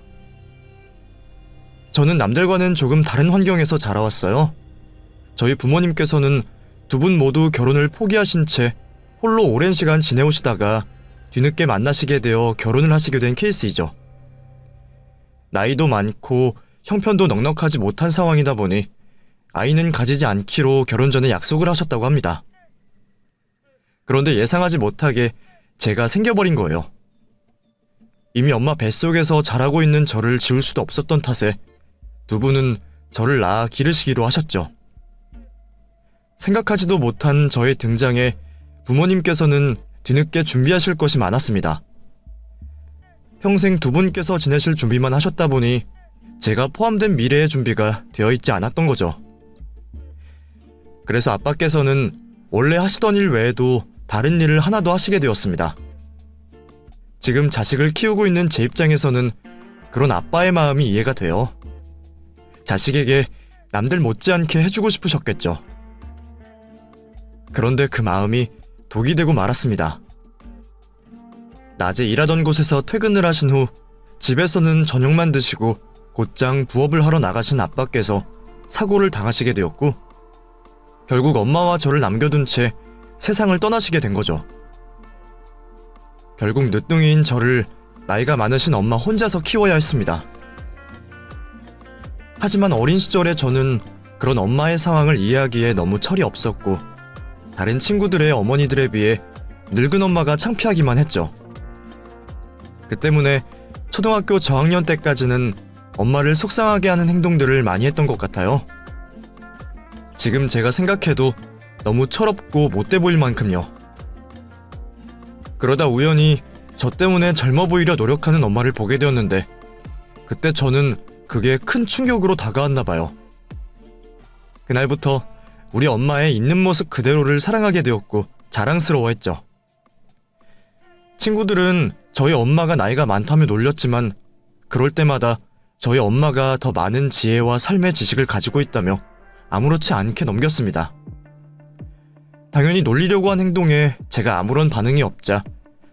저는 남들과는 조금 다른 환경에서 자라왔어요. 저희 부모님께서는 두 분 모두 결혼을 포기하신 채 홀로 오랜 시간 지내오시다가 뒤늦게 만나시게 되어 결혼을 하시게 된 케이스이죠. 나이도 많고 형편도 넉넉하지 못한 상황이다 보니 아이는 가지지 않기로 결혼 전에 약속을 하셨다고 합니다. 그런데 예상하지 못하게 제가 생겨버린 거예요. 이미 엄마 뱃속에서 자라고 있는 저를 지울 수도 없었던 탓에 두 분은 저를 낳아 기르시기로 하셨죠. 생각하지도 못한 저의 등장에 부모님께서는 뒤늦게 준비하실 것이 많았습니다. 평생 두 분께서 지내실 준비만 하셨다 보니 제가 포함된 미래의 준비가 되어 있지 않았던 거죠. 그래서 아빠께서는 원래 하시던 일 외에도 다른 일을 하나도 하시게 되었습니다. 지금 자식을 키우고 있는 제 입장에서는 그런 아빠의 마음이 이해가 돼요. 자식에게 남들 못지않게 해주고 싶으셨겠죠. 그런데 그 마음이 독이 되고 말았습니다. 낮에 일하던 곳에서 퇴근을 하신 후 집에서는 저녁만 드시고 곧장 부업을 하러 나가신 아빠께서 사고를 당하시게 되었고 결국 엄마와 저를 남겨둔 채 세상을 떠나시게 된 거죠. 결국 늦둥이인 저를 나이가 많으신 엄마 혼자서 키워야 했습니다. 하지만 어린 시절의 저는 그런 엄마의 상황을 이해하기에 너무 철이 없었고 다른 친구들의 어머니들에 비해 늙은 엄마가 창피하기만 했죠. 그 때문에 초등학교 저학년 때까지는 엄마를 속상하게 하는 행동들을 많이 했던 것 같아요. 지금 제가 생각해도 너무 철없고 못돼 보일 만큼요. 그러다 우연히 저 때문에 젊어 보이려 노력하는 엄마를 보게 되었는데 그때 저는 그게 큰 충격으로 다가왔나 봐요. 그날부터 우리 엄마의 있는 모습 그대로를 사랑하게 되었고 자랑스러워했죠. 친구들은 저희 엄마가 나이가 많다며 놀렸지만 그럴 때마다 저희 엄마가 더 많은 지혜와 삶의 지식을 가지고 있다며 아무렇지 않게 넘겼습니다. 당연히 놀리려고 한 행동에 제가 아무런 반응이 없자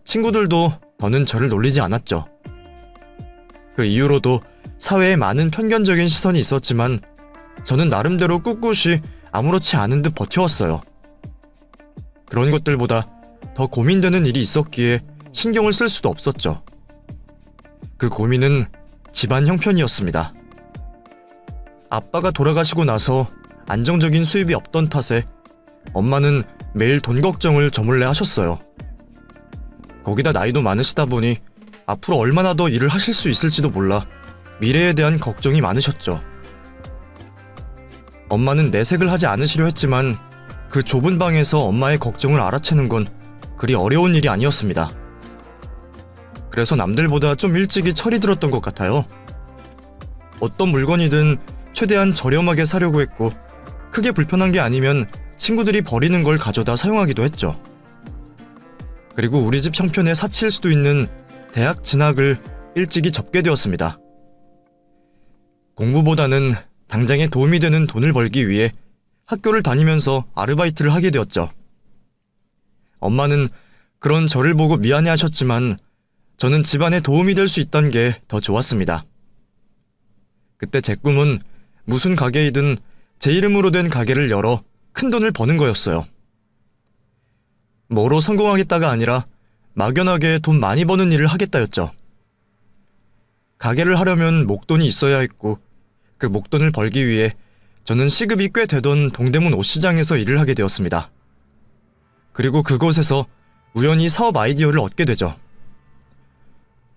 친구들도 더는 저를 놀리지 않았죠. 그 이후로도 사회에 많은 편견적인 시선이 있었지만 저는 나름대로 꿋꿋이 아무렇지 않은 듯 버텨왔어요. 그런 것들보다 더 고민되는 일이 있었기에 신경을 쓸 수도 없었죠. 그 고민은 집안 형편이었습니다. 아빠가 돌아가시고 나서 안정적인 수입이 없던 탓에 엄마는 매일 돈 걱정을 저 몰래 하셨어요. 거기다 나이도 많으시다 보니 앞으로 얼마나 더 일을 하실 수 있을지도 몰라 미래에 대한 걱정이 많으셨죠. 엄마는 내색을 하지 않으시려 했지만 그 좁은 방에서 엄마의 걱정을 알아채는 건 그리 어려운 일이 아니었습니다. 그래서 남들보다 좀 일찍이 철이 들었던 것 같아요. 어떤 물건이든 최대한 저렴하게 사려고 했고 크게 불편한 게 아니면 친구들이 버리는 걸 가져다 사용하기도 했죠. 그리고 우리 집 형편에 사치일 수도 있는 대학 진학을 일찍이 접게 되었습니다. 공부보다는 당장에 도움이 되는 돈을 벌기 위해 학교를 다니면서 아르바이트를 하게 되었죠. 엄마는 그런 저를 보고 미안해 하셨지만 저는 집안에 도움이 될 수 있다는 게 더 좋았습니다. 그때 제 꿈은 무슨 가게이든 제 이름으로 된 가게를 열어 큰 돈을 버는 거였어요. 뭐로 성공하겠다가 아니라 막연하게 돈 많이 버는 일을 하겠다였죠. 가게를 하려면 목돈이 있어야 했고 그 목돈을 벌기 위해 저는 시급이 꽤 되던 동대문 옷시장에서 일을 하게 되었습니다. 그리고 그곳에서 우연히 사업 아이디어를 얻게 되죠.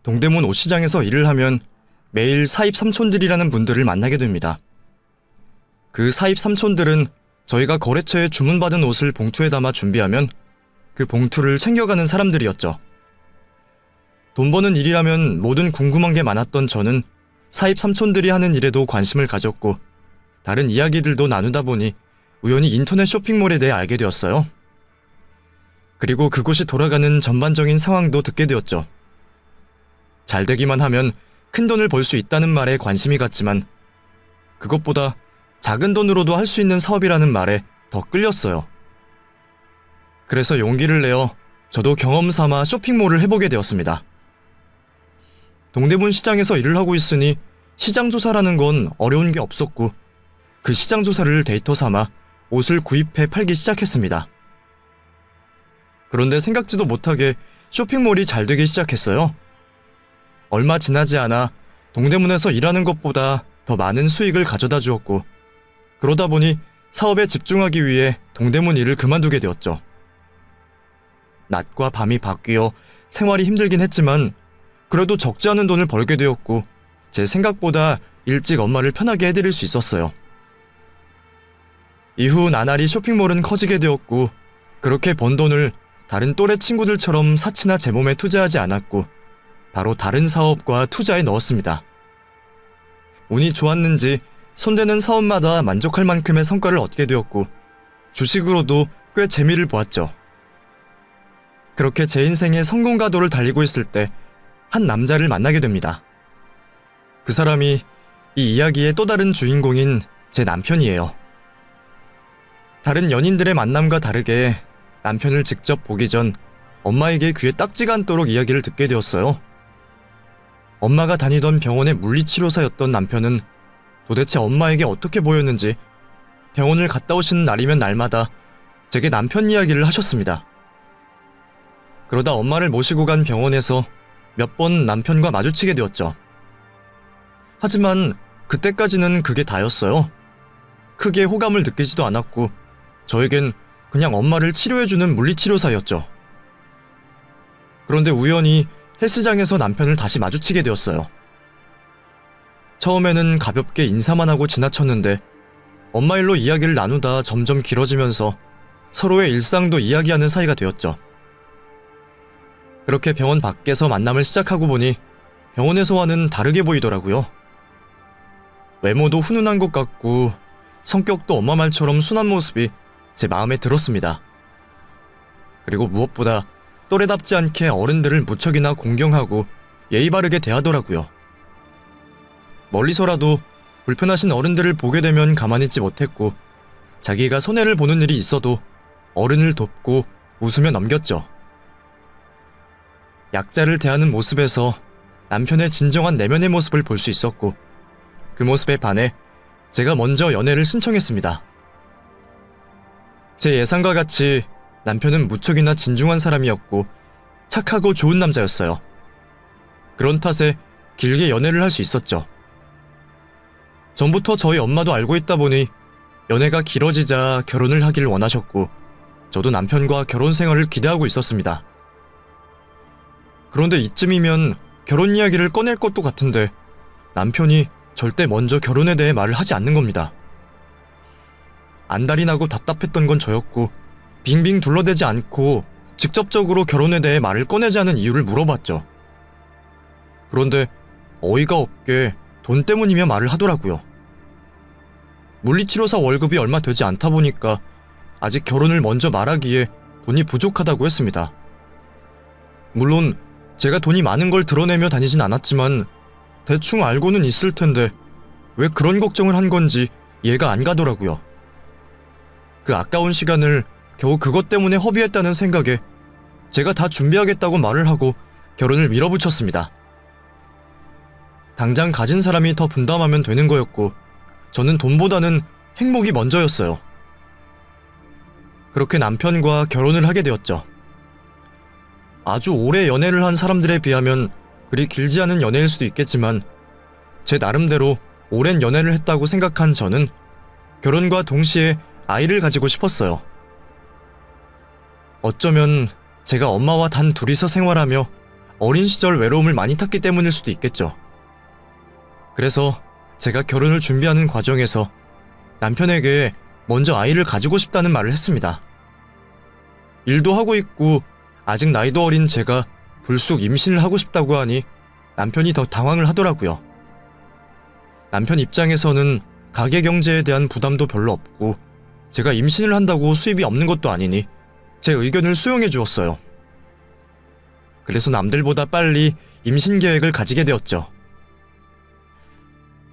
동대문 옷시장에서 일을 하면 매일 사입 삼촌들이라는 분들을 만나게 됩니다. 그 사입 삼촌들은 저희가 거래처에 주문받은 옷을 봉투에 담아 준비하면 그 봉투를 챙겨가는 사람들이었죠. 돈 버는 일이라면 뭐든 궁금한 게 많았던 저는 사입 삼촌들이 하는 일에도 관심을 가졌고 다른 이야기들도 나누다 보니 우연히 인터넷 쇼핑몰에 대해 알게 되었어요. 그리고 그곳이 돌아가는 전반적인 상황도 듣게 되었죠. 잘 되기만 하면 큰 돈을 벌 수 있다는 말에 관심이 갔지만 그것보다 작은 돈으로도 할 수 있는 사업이라는 말에 더 끌렸어요. 그래서 용기를 내어 저도 경험 삼아 쇼핑몰을 해보게 되었습니다. 동대문 시장에서 일을 하고 있으니 시장 조사라는 건 어려운 게 없었고 그 시장 조사를 데이터 삼아 옷을 구입해 팔기 시작했습니다. 그런데 생각지도 못하게 쇼핑몰이 잘 되기 시작했어요. 얼마 지나지 않아 동대문에서 일하는 것보다 더 많은 수익을 가져다 주었고 그러다 보니 사업에 집중하기 위해 동대문 일을 그만두게 되었죠. 낮과 밤이 바뀌어 생활이 힘들긴 했지만 그래도 적지 않은 돈을 벌게 되었고 제 생각보다 일찍 엄마를 편하게 해드릴 수 있었어요. 이후 나날이 쇼핑몰은 커지게 되었고 그렇게 번 돈을 다른 또래 친구들처럼 사치나 제 몸에 투자하지 않았고 바로 다른 사업과 투자에 넣었습니다. 운이 좋았는지 손대는 사업마다 만족할 만큼의 성과를 얻게 되었고 주식으로도 꽤 재미를 보았죠. 그렇게 제 인생의 성공 가도를 달리고 있을 때 한 남자를 만나게 됩니다. 그 사람이 이 이야기의 또 다른 주인공인 제 남편이에요. 다른 연인들의 만남과 다르게 남편을 직접 보기 전 엄마에게 귀에 딱지가 않도록 이야기를 듣게 되었어요. 엄마가 다니던 병원의 물리치료사였던 남편은 도대체 엄마에게 어떻게 보였는지 병원을 갔다 오시는 날이면 날마다 제게 남편 이야기를 하셨습니다. 그러다 엄마를 모시고 간 병원에서 몇 번 남편과 마주치게 되었죠. 하지만 그때까지는 그게 다였어요. 크게 호감을 느끼지도 않았고 저에겐 그냥 엄마를 치료해주는 물리치료사였죠. 그런데 우연히 헬스장에서 남편을 다시 마주치게 되었어요. 처음에는 가볍게 인사만 하고 지나쳤는데 엄마 일로 이야기를 나누다 점점 길어지면서 서로의 일상도 이야기하는 사이가 되었죠. 그렇게 병원 밖에서 만남을 시작하고 보니 병원에서와는 다르게 보이더라고요. 외모도 훈훈한 것 같고 성격도 엄마 말처럼 순한 모습이 제 마음에 들었습니다. 그리고 무엇보다 또래답지 않게 어른들을 무척이나 공경하고 예의 바르게 대하더라고요. 멀리서라도 불편하신 어른들을 보게 되면 가만히 있지 못했고 자기가 손해를 보는 일이 있어도 어른을 돕고 웃으며 넘겼죠. 약자를 대하는 모습에서 남편의 진정한 내면의 모습을 볼 수 있었고 그 모습에 반해 제가 먼저 연애를 신청했습니다. 제 예상과 같이 남편은 무척이나 진중한 사람이었고 착하고 좋은 남자였어요. 그런 탓에 길게 연애를 할 수 있었죠. 전부터 저희 엄마도 알고 있다 보니 연애가 길어지자 결혼을 하길 원하셨고 저도 남편과 결혼 생활을 기대하고 있었습니다. 그런데 이쯤이면 결혼 이야기를 꺼낼 것도 같은데 남편이 절대 먼저 결혼에 대해 말을 하지 않는 겁니다. 안달이 나고 답답했던 건 저였고 빙빙 둘러대지 않고 직접적으로 결혼에 대해 말을 꺼내지 않은 이유를 물어봤죠. 그런데 어이가 없게 돈 때문이며 말을 하더라고요. 물리치료사 월급이 얼마 되지 않다 보니까 아직 결혼을 먼저 말하기에 돈이 부족하다고 했습니다. 물론 제가 돈이 많은 걸 드러내며 다니진 않았지만 대충 알고는 있을 텐데 왜 그런 걱정을 한 건지 이해가 안 가더라고요. 그 아까운 시간을 겨우 그것 때문에 허비했다는 생각에 제가 다 준비하겠다고 말을 하고 결혼을 밀어붙였습니다. 당장 가진 사람이 더 분담하면 되는 거였고 저는 돈보다는 행복이 먼저였어요. 그렇게 남편과 결혼을 하게 되었죠. 아주 오래 연애를 한 사람들에 비하면 그리 길지 않은 연애일 수도 있겠지만 제 나름대로 오랜 연애를 했다고 생각한 저는 결혼과 동시에 아이를 가지고 싶었어요. 어쩌면 제가 엄마와 단 둘이서 생활하며 어린 시절 외로움을 많이 탔기 때문일 수도 있겠죠. 그래서 제가 결혼을 준비하는 과정에서 남편에게 먼저 아이를 가지고 싶다는 말을 했습니다. 일도 하고 있고 아직 나이도 어린 제가 불쑥 임신을 하고 싶다고 하니 남편이 더 당황을 하더라고요. 남편 입장에서는 가계 경제에 대한 부담도 별로 없고 제가 임신을 한다고 수입이 없는 것도 아니니 제 의견을 수용해 주었어요. 그래서 남들보다 빨리 임신 계획을 가지게 되었죠.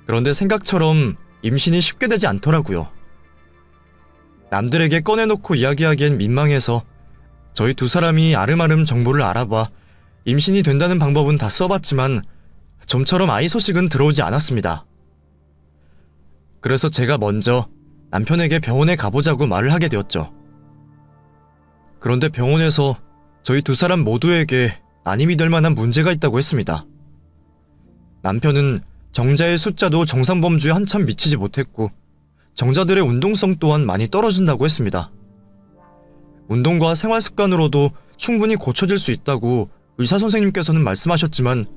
그런데 생각처럼 임신이 쉽게 되지 않더라고요. 남들에게 꺼내놓고 이야기하기엔 민망해서 저희 두 사람이 아름아름 정보를 알아봐 임신이 된다는 방법은 다 써봤지만 좀처럼 아이 소식은 들어오지 않았습니다. 그래서 제가 먼저 남편에게 병원에 가보자고 말을 하게 되었죠. 그런데 병원에서 저희 두 사람 모두에게 난임이 될 만한 문제가 있다고 했습니다. 남편은 정자의 숫자도 정상 범주에 한참 미치지 못했고 정자들의 운동성 또한 많이 떨어진다고 했습니다. 운동과 생활 습관으로도 충분히 고쳐질 수 있다고 의사 선생님께서는 말씀하셨지만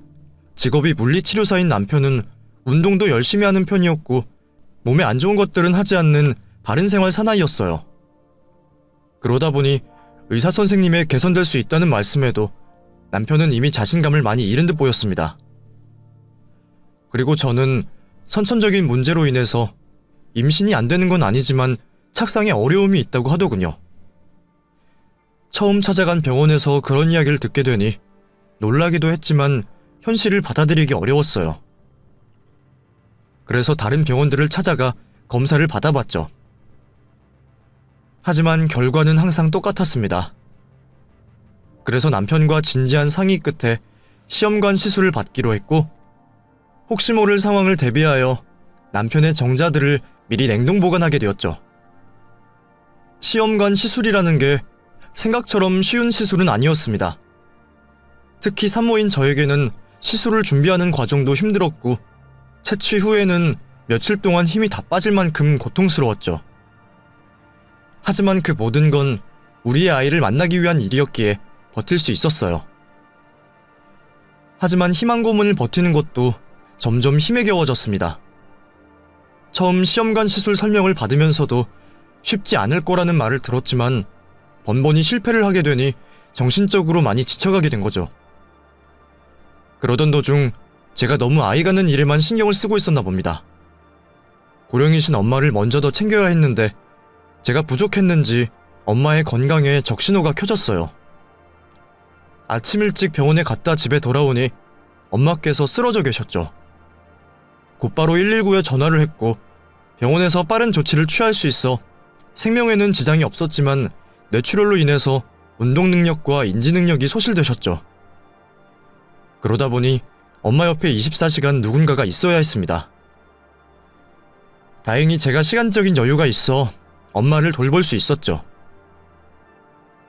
직업이 물리치료사인 남편은 운동도 열심히 하는 편이었고 몸에 안 좋은 것들은 하지 않는 바른 생활 사나이였어요. 그러다 보니 의사 선생님의 개선될 수 있다는 말씀에도 남편은 이미 자신감을 많이 잃은 듯 보였습니다. 그리고 저는 선천적인 문제로 인해서 임신이 안 되는 건 아니지만 착상에 어려움이 있다고 하더군요. 처음 찾아간 병원에서 그런 이야기를 듣게 되니 놀라기도 했지만 현실을 받아들이기 어려웠어요. 그래서 다른 병원들을 찾아가 검사를 받아봤죠. 하지만 결과는 항상 똑같았습니다. 그래서 남편과 진지한 상의 끝에 시험관 시술을 받기로 했고 혹시 모를 상황을 대비하여 남편의 정자들을 미리 냉동 보관하게 되었죠. 시험관 시술이라는 게 생각처럼 쉬운 시술은 아니었습니다. 특히 산모인 저에게는 시술을 준비하는 과정도 힘들었고 채취 후에는 며칠 동안 힘이 다 빠질 만큼 고통스러웠죠. 하지만 그 모든 건 우리의 아이를 만나기 위한 일이었기에 버틸 수 있었어요. 하지만 희망 고문을 버티는 것도 점점 힘에 겨워졌습니다. 처음 시험관 시술 설명을 받으면서도 쉽지 않을 거라는 말을 들었지만 번번이 실패를 하게 되니 정신적으로 많이 지쳐가게 된 거죠. 그러던 도중 제가 너무 아이 가는 일에만 신경을 쓰고 있었나 봅니다. 고령이신 엄마를 먼저 더 챙겨야 했는데 제가 부족했는지 엄마의 건강에 적신호가 켜졌어요. 아침 일찍 병원에 갔다 집에 돌아오니 엄마께서 쓰러져 계셨죠. 곧바로 119에 전화를 했고 병원에서 빠른 조치를 취할 수 있어 생명에는 지장이 없었지만 뇌출혈로 인해서 운동 능력과 인지 능력이 소실되셨죠. 그러다 보니 엄마 옆에 24시간 누군가가 있어야 했습니다. 다행히 제가 시간적인 여유가 있어 엄마를 돌볼 수 있었죠.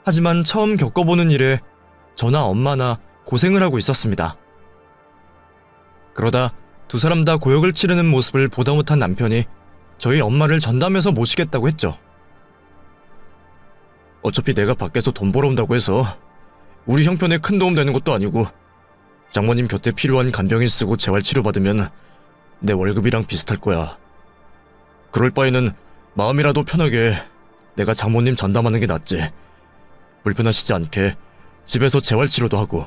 하지만 처음 겪어보는 일에 저나 엄마나 고생을 하고 있었습니다. 그러다 두 사람 다 고역을 치르는 모습을 보다 못한 남편이 저희 엄마를 전담해서 모시겠다고 했죠. 어차피 내가 밖에서 돈 벌어온다고 해서 우리 형편에 큰 도움 되는 것도 아니고 장모님 곁에 필요한 간병인 쓰고 재활치료받으면 내 월급이랑 비슷할 거야. 그럴 바에는 마음이라도 편하게 내가 장모님 전담하는 게 낫지. 불편하시지 않게 집에서 재활치료도 하고.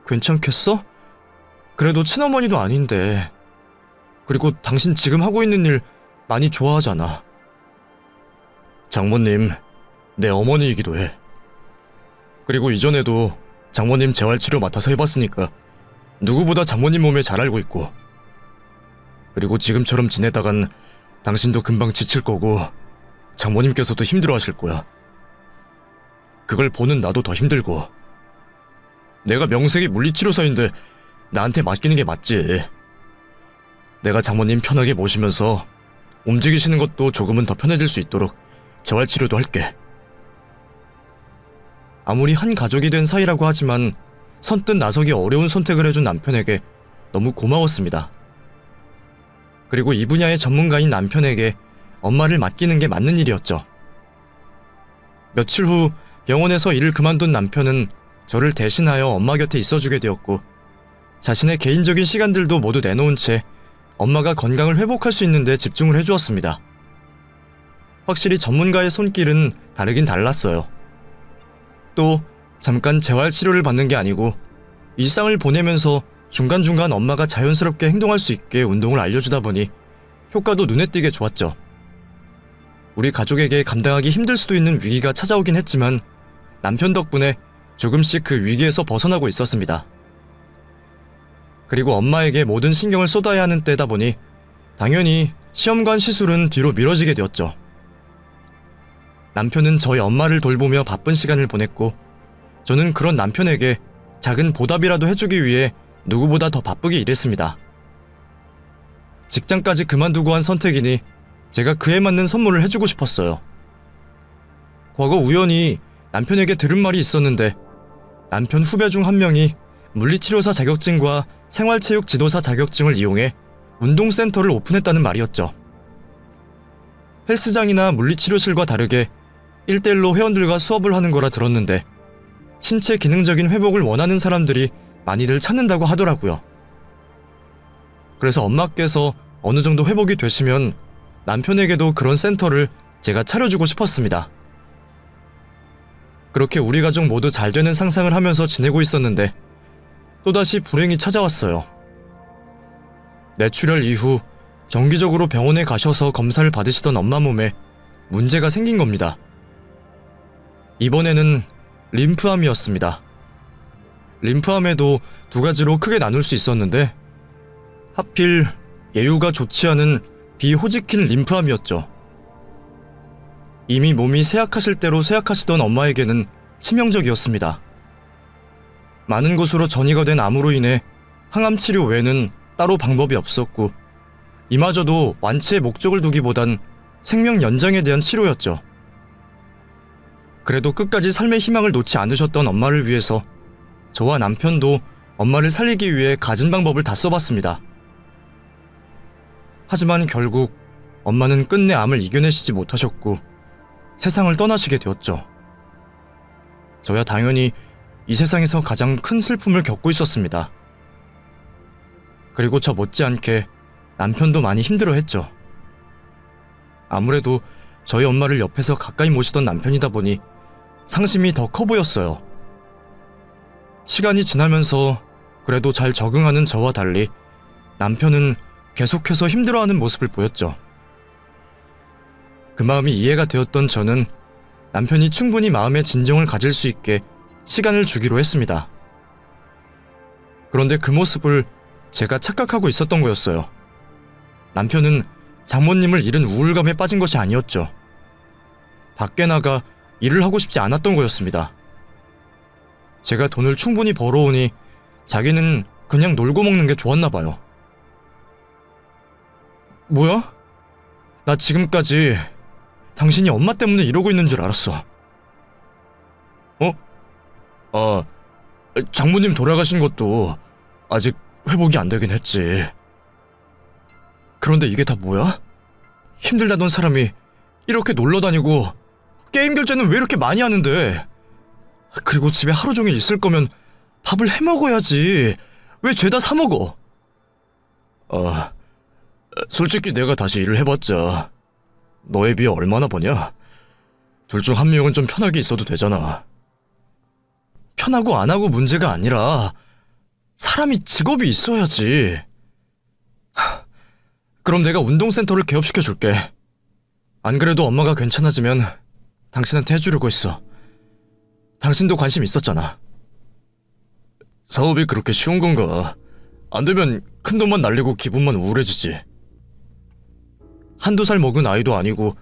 괜찮겠어? 그래도 친어머니도 아닌데. 그리고 당신 지금 하고 있는 일 많이 좋아하잖아. 장모님, 내 어머니이기도 해. 그리고 이전에도 장모님 재활치료 맡아서 해봤으니까 누구보다 장모님 몸에 잘 알고 있고. 그리고 지금처럼 지내다간 당신도 금방 지칠 거고 장모님께서도 힘들어하실 거야. 그걸 보는 나도 더 힘들고. 내가 명색이 물리치료사인데 나한테 맡기는 게 맞지. 내가 장모님 편하게 모시면서 움직이시는 것도 조금은 더 편해질 수 있도록 재활치료도 할게. 아무리 한 가족이 된 사이라고 하지만 선뜻 나서기 어려운 선택을 해준 남편에게 너무 고마웠습니다. 그리고 이 분야의 전문가인 남편에게 엄마를 맡기는 게 맞는 일이었죠. 며칠 후 병원에서 일을 그만둔 남편은 저를 대신하여 엄마 곁에 있어주게 되었고 자신의 개인적인 시간들도 모두 내놓은 채 엄마가 건강을 회복할 수 있는 데 집중을 해주었습니다. 확실히 전문가의 손길은 다르긴 달랐어요. 또 잠깐 재활치료를 받는 게 아니고 일상을 보내면서 중간중간 엄마가 자연스럽게 행동할 수 있게 운동을 알려주다 보니 효과도 눈에 띄게 좋았죠. 우리 가족에게 감당하기 힘들 수도 있는 위기가 찾아오긴 했지만 남편 덕분에 조금씩 그 위기에서 벗어나고 있었습니다. 그리고 엄마에게 모든 신경을 쏟아야 하는 때다 보니 당연히 시험관 시술은 뒤로 미뤄지게 되었죠. 남편은 저희 엄마를 돌보며 바쁜 시간을 보냈고 저는 그런 남편에게 작은 보답이라도 해주기 위해 누구보다 더 바쁘게 일했습니다. 직장까지 그만두고 한 선택이니 제가 그에 맞는 선물을 해주고 싶었어요. 과거 우연히 남편에게 들은 말이 있었는데 남편 후배 중 한 명이 물리치료사 자격증과 생활체육 지도사 자격증을 이용해 운동센터를 오픈했다는 말이었죠. 헬스장이나 물리치료실과 다르게 1대1로 회원들과 수업을 하는 거라 들었는데 신체 기능적인 회복을 원하는 사람들이 많이들 찾는다고 하더라고요. 그래서 엄마께서 어느 정도 회복이 되시면 남편에게도 그런 센터를 제가 차려주고 싶었습니다. 그렇게 우리 가족 모두 잘 되는 상상을 하면서 지내고 있었는데 또다시 불행이 찾아왔어요. 뇌출혈 이후 정기적으로 병원에 가셔서 검사를 받으시던 엄마 몸에 문제가 생긴 겁니다. 이번에는 림프암이었습니다. 림프암에도 두 가지로 크게 나눌 수 있었는데 하필 예후가 좋지 않은 비호지킨 림프암이었죠. 이미 몸이 쇠약하실 대로 쇠약하시던 엄마에게는 치명적이었습니다. 많은 곳으로 전이가 된 암으로 인해 항암 치료 외에는 따로 방법이 없었고 이마저도 완치의 목적을 두기보단 생명 연장에 대한 치료였죠. 그래도 끝까지 삶의 희망을 놓지 않으셨던 엄마를 위해서 저와 남편도 엄마를 살리기 위해 가진 방법을 다 써봤습니다. 하지만 결국 엄마는 끝내 암을 이겨내시지 못하셨고 세상을 떠나시게 되었죠. 저야 당연히 이 세상에서 가장 큰 슬픔을 겪고 있었습니다. 그리고 저 못지않게 남편도 많이 힘들어했죠. 아무래도 저희 엄마를 옆에서 가까이 모시던 남편이다 보니 상심이 더 커 보였어요. 시간이 지나면서 그래도 잘 적응하는 저와 달리 남편은 계속해서 힘들어하는 모습을 보였죠. 그 마음이 이해가 되었던 저는 남편이 충분히 마음의 진정을 가질 수 있게 시간을 주기로 했습니다. 그런데 그 모습을 제가 착각하고 있었던 거였어요. 남편은 장모님을 잃은 우울감에 빠진 것이 아니었죠. 밖에 나가 일을 하고 싶지 않았던 거였습니다. 제가 돈을 충분히 벌어오니 자기는 그냥 놀고 먹는 게 좋았나 봐요. 뭐야? 나 지금까지 당신이 엄마 때문에 이러고 있는 줄 알았어. 장모님 돌아가신 것도 아직 회복이 안 되긴 했지. 그런데 이게 다 뭐야? 힘들다던 사람이 이렇게 놀러 다니고 게임 결제는 왜 이렇게 많이 하는데? 그리고 집에 하루 종일 있을 거면 밥을 해 먹어야지. 왜 죄다 사 먹어? 솔직히 내가 다시 일을 해봤자 너에 비해 얼마나 버냐? 둘 중 한 명은 좀 편하게 있어도 되잖아. 편하고 안 하고 문제가 아니라 사람이 직업이 있어야지. 그럼 내가 운동센터를 개업시켜줄게. 안 그래도 엄마가 괜찮아지면 당신한테 해주려고 했어. 당신도 관심 있었잖아. 사업이 그렇게 쉬운 건가? 안 되면 큰 돈만 날리고 기분만 우울해지지. 한두 살 먹은 아이도 아니고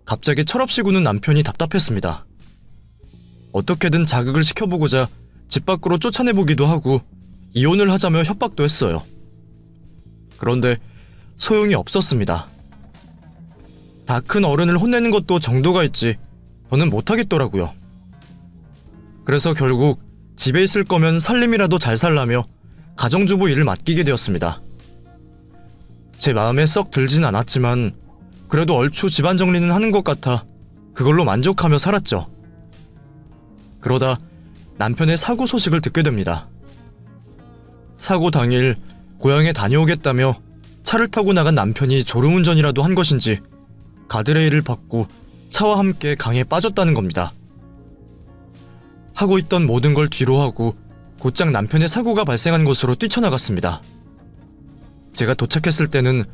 갑자기 철없이 구는 남편이 답답했습니다. 어떻게든 자극을 시켜보고자 집 밖으로 쫓아내보기도 하고 이혼을 하자며 협박도 했어요. 그런데 소용이 없었습니다. 다 큰 어른을 혼내는 것도 정도가 있지 더는 못하겠더라고요. 그래서 결국 집에 있을 거면 살림이라도 잘 살라며 가정주부 일을 맡기게 되었습니다. 제 마음에 썩 들진 않았지만 그래도 얼추 집안 정리는 하는 것 같아 그걸로 만족하며 살았죠. 그러다 남편의 사고 소식을 듣게 됩니다. 사고 당일 고향에 다녀오겠다며 차를 타고 나간 남편이 졸음운전이라도 한 것인지 가드레일을 밟고 차와 함께 강에 빠졌다는 겁니다. 하고 있던 모든 걸 뒤로 하고 곧장 남편의 사고가 발생한 곳으로 뛰쳐나갔습니다. 제가 도착했을 때는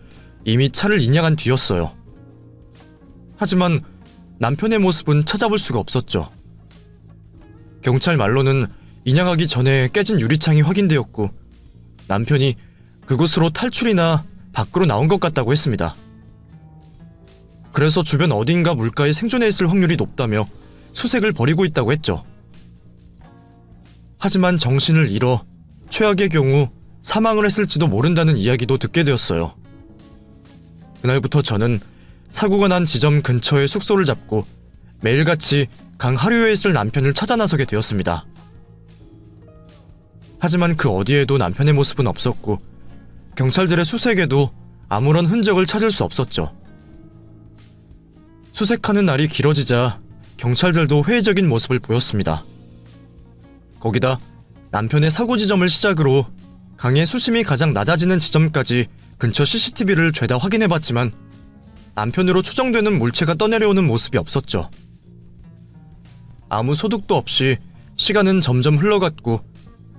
이미 차를 인양한 뒤였어요. 하지만 남편의 모습은 찾아볼 수가 없었죠. 경찰 말로는 인양하기 전에 깨진 유리창이 확인되었고 남편이 그곳으로 탈출이나 밖으로 나온 것 같다고 했습니다. 그래서 주변 어딘가 물가에 생존해 있을 확률이 높다며 수색을 벌이고 있다고 했죠. 하지만 정신을 잃어 최악의 경우 사망을 했을지도 모른다는 이야기도 듣게 되었어요. 그날부터 저는 사고가 난 지점 근처에 숙소를 잡고 매일같이 강 하류에 있을 남편을 찾아 나서게 되었습니다. 하지만 그 어디에도 남편의 모습은 없었고 경찰들의 수색에도 아무런 흔적을 찾을 수 없었죠. 수색하는 날이 길어지자 경찰들도 회의적인 모습을 보였습니다. 거기다 남편의 사고 지점을 시작으로 강의 수심이 가장 낮아지는 지점까지 근처 CCTV를 죄다 확인해봤지만 남편으로 추정되는 물체가 떠내려오는 모습이 없었죠. 아무 소득도 없이 시간은 점점 흘러갔고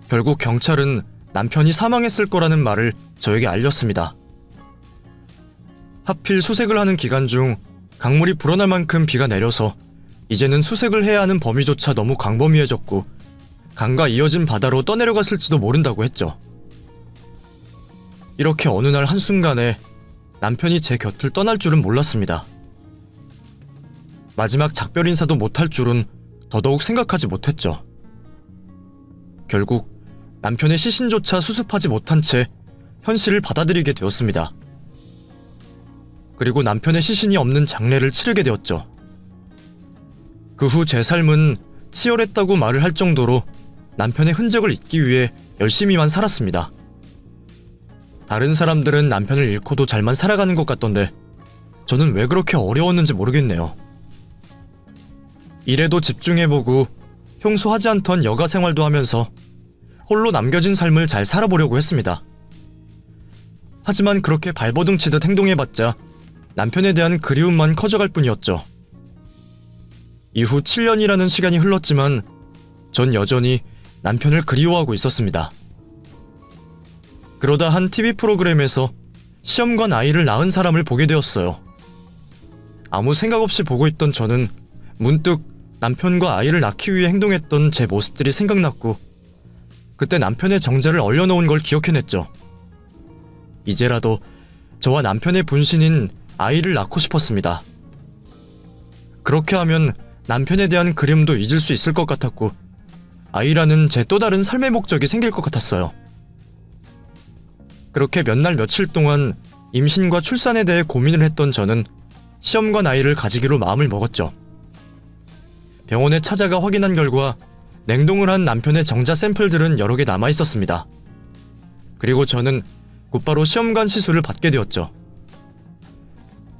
결국 경찰은 남편이 사망했을 거라는 말을 저에게 알렸습니다. 하필 수색을 하는 기간 중 강물이 불어날 만큼 비가 내려서 이제는 수색을 해야 하는 범위조차 너무 광범위해졌고 강과 이어진 바다로 떠내려갔을지도 모른다고 했죠. 이렇게 어느 날 한순간에 남편이 제 곁을 떠날 줄은 몰랐습니다. 마지막 작별 인사도 못할 줄은 더더욱 생각하지 못했죠. 결국 남편의 시신조차 수습하지 못한 채 현실을 받아들이게 되었습니다. 그리고 남편의 시신이 없는 장례를 치르게 되었죠. 그 후 제 삶은 치열했다고 말을 할 정도로 남편의 흔적을 잊기 위해 열심히만 살았습니다. 다른 사람들은 남편을 잃고도 잘만 살아가는 것 같던데 저는 왜 그렇게 어려웠는지 모르겠네요. 일에도 집중해보고 평소 하지 않던 여가 생활도 하면서 홀로 남겨진 삶을 잘 살아보려고 했습니다. 하지만 그렇게 발버둥치듯 행동해봤자 남편에 대한 그리움만 커져갈 뿐이었죠. 이후 7년이라는 시간이 흘렀지만 전 여전히 남편을 그리워하고 있었습니다. 그러다 한 TV 프로그램에서 시험관 아이를 낳은 사람을 보게 되었어요. 아무 생각 없이 보고 있던 저는 문득 남편과 아이를 낳기 위해 행동했던 제 모습들이 생각났고 그때 남편의 정자를 얼려놓은 걸 기억해냈죠. 이제라도 저와 남편의 분신인 아이를 낳고 싶었습니다. 그렇게 하면 남편에 대한 그리움도 잊을 수 있을 것 같았고 아이라는 제 또 다른 삶의 목적이 생길 것 같았어요. 그렇게 몇 날 며칠 동안 임신과 출산에 대해 고민을 했던 저는 시험관 아이를 가지기로 마음을 먹었죠. 병원에 찾아가 확인한 결과 냉동을 한 남편의 정자 샘플들은 여러 개 남아 있었습니다. 그리고 저는 곧바로 시험관 시술을 받게 되었죠.